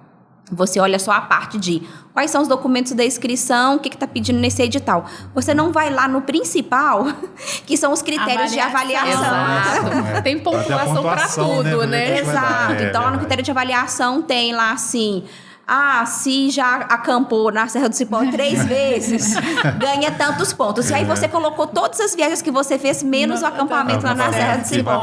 você olha só a parte de quais são os documentos da inscrição, o que está pedindo nesse edital. Você não vai lá no principal, que são os critérios de avaliação. Exato. Tem pontuação para tudo, né? Exato. Então, lá no critério de avaliação tem lá assim... se já acampou na Serra do Cipó 3 vezes, ganha tantos pontos. E aí você colocou todas as viagens que você fez, menos o acampamento lá na Serra do Cipó.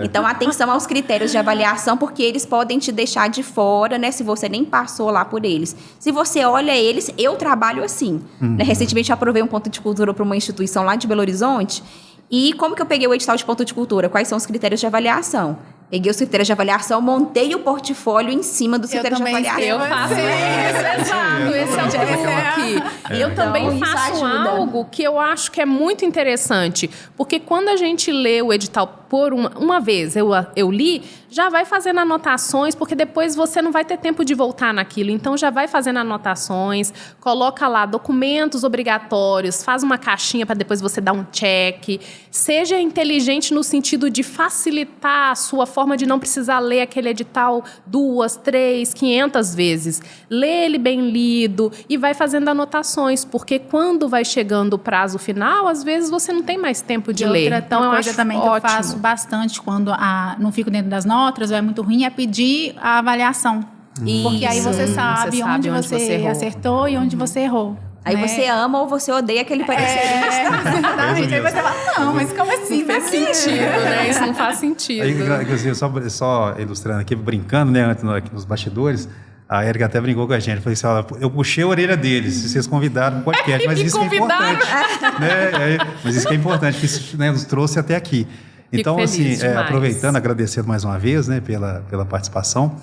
Então, atenção aos critérios de avaliação, porque eles podem te deixar de fora, né? Se você nem passou lá por eles. Se você olha eles, eu trabalho assim. Né? Recentemente, eu aprovei um ponto de cultura para uma instituição lá de Belo Horizonte. E como que eu peguei o edital de ponto de cultura? Quais são os critérios de avaliação? Peguei os critérios de avaliação, montei o portfólio em cima dos critérios de avaliação. Eu faço isso, exato. Esse é o diretor aqui. Eu também faço algo que eu acho que é muito interessante. Porque quando a gente lê o edital por uma vez, eu li, já vai fazendo anotações, porque depois você não vai ter tempo de voltar naquilo. Então, já vai fazendo anotações, coloca lá documentos obrigatórios, faz uma caixinha para depois você dar um check. Seja inteligente no sentido de facilitar a sua forma de não precisar ler aquele edital 2, 3, 500 vezes. Lê ele bem lido e vai fazendo anotações, porque quando vai chegando o prazo final, às vezes você não tem mais tempo de ler. Então, eu acho também ótimo. Que eu faço bastante quando não fico dentro das notas, ou é muito ruim, é pedir a avaliação. Porque aí você sabe onde você acertou e onde você errou. Aí você ama ou você odeia aquele parecer. Exatamente. Aí você fala, não, mas como assim? Não faz sentido, né? Isso não faz sentido. Aí, só ilustrando aqui, brincando, né, aqui nos bastidores, a Érica até brincou com a gente. Falei assim, eu puxei a orelha deles, se vocês convidaram para o podcast, mas isso que é importante. Né? Mas isso que é importante, que isso, né, nos trouxe até aqui. Então, assim, aproveitando, agradecendo mais uma vez, né, pela participação,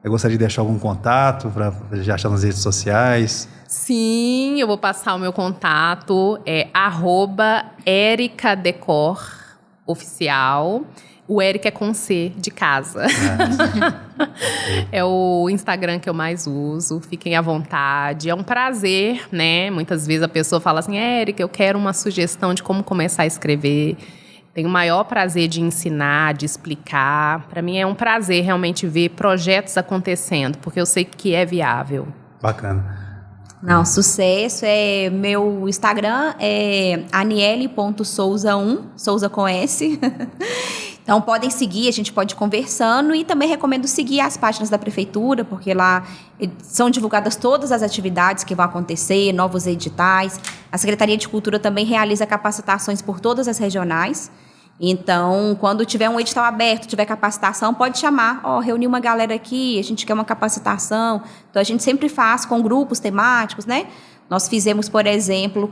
eu gostaria de deixar algum contato para já achar nas redes sociais. Sim, eu vou passar o meu contato, é @ericadecor_oficial. O Érica é com C, de casa. É o Instagram que eu mais uso, fiquem à vontade. É um prazer, né? Muitas vezes a pessoa fala assim, Érica, eu quero uma sugestão de como começar a escrever. Tenho o maior prazer de ensinar, de explicar. Para mim é um prazer realmente ver projetos acontecendo, porque eu sei que é viável. Bacana. Não, sucesso. Meu Instagram é aniele.souza1, Souza com S. Então, podem seguir, a gente pode ir conversando. E também recomendo seguir as páginas da Prefeitura, porque lá são divulgadas todas as atividades que vão acontecer, novos editais. A Secretaria de Cultura também realiza capacitações por todas as regionais. Então, quando tiver um edital aberto, tiver capacitação, pode chamar. Reunir uma galera aqui, a gente quer uma capacitação. Então, a gente sempre faz com grupos temáticos, né? Nós fizemos, por exemplo,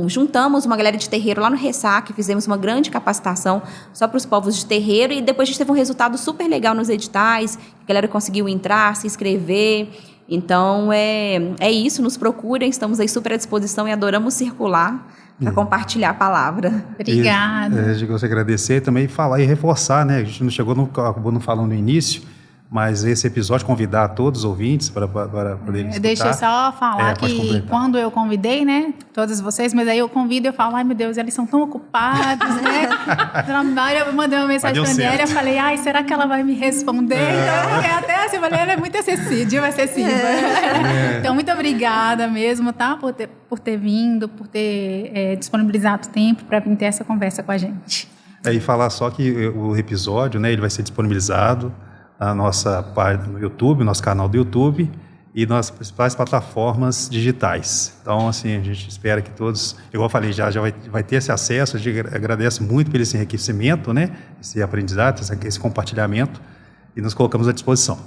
juntamos uma galera de terreiro lá no Ressaca, fizemos uma grande capacitação só para os povos de terreiro e depois a gente teve um resultado super legal nos editais, a galera conseguiu entrar, se inscrever. Então, é isso, nos procurem, estamos aí super à disposição e adoramos circular para compartilhar a palavra. Obrigada. A gente gostaria de agradecer também falar e reforçar, né? A gente acabou não falando no início, mas esse episódio convidar todos os ouvintes para poderem escutar. Deixa eu só falar que quando eu convidei, né, todos vocês, mas aí eu convido e eu falo, ai meu Deus, eles são tão ocupados, né? Trabalho, eu mandei uma mensagem para a Aniele, eu falei, ai, será que ela vai me responder? Então, até assim, eu falei, ela é muito acessível. Então, muito obrigada mesmo, tá? Por ter vindo, por ter disponibilizado tempo para vir ter essa conversa com a gente. E falar só que o episódio, né, ele vai ser disponibilizado na nossa página no YouTube, nosso canal do YouTube e nas principais plataformas digitais. Então, assim, a gente espera que todos, igual eu falei, já vai ter esse acesso. A gente agradece muito por esse enriquecimento, né, esse aprendizado, esse compartilhamento, e nos colocamos à disposição.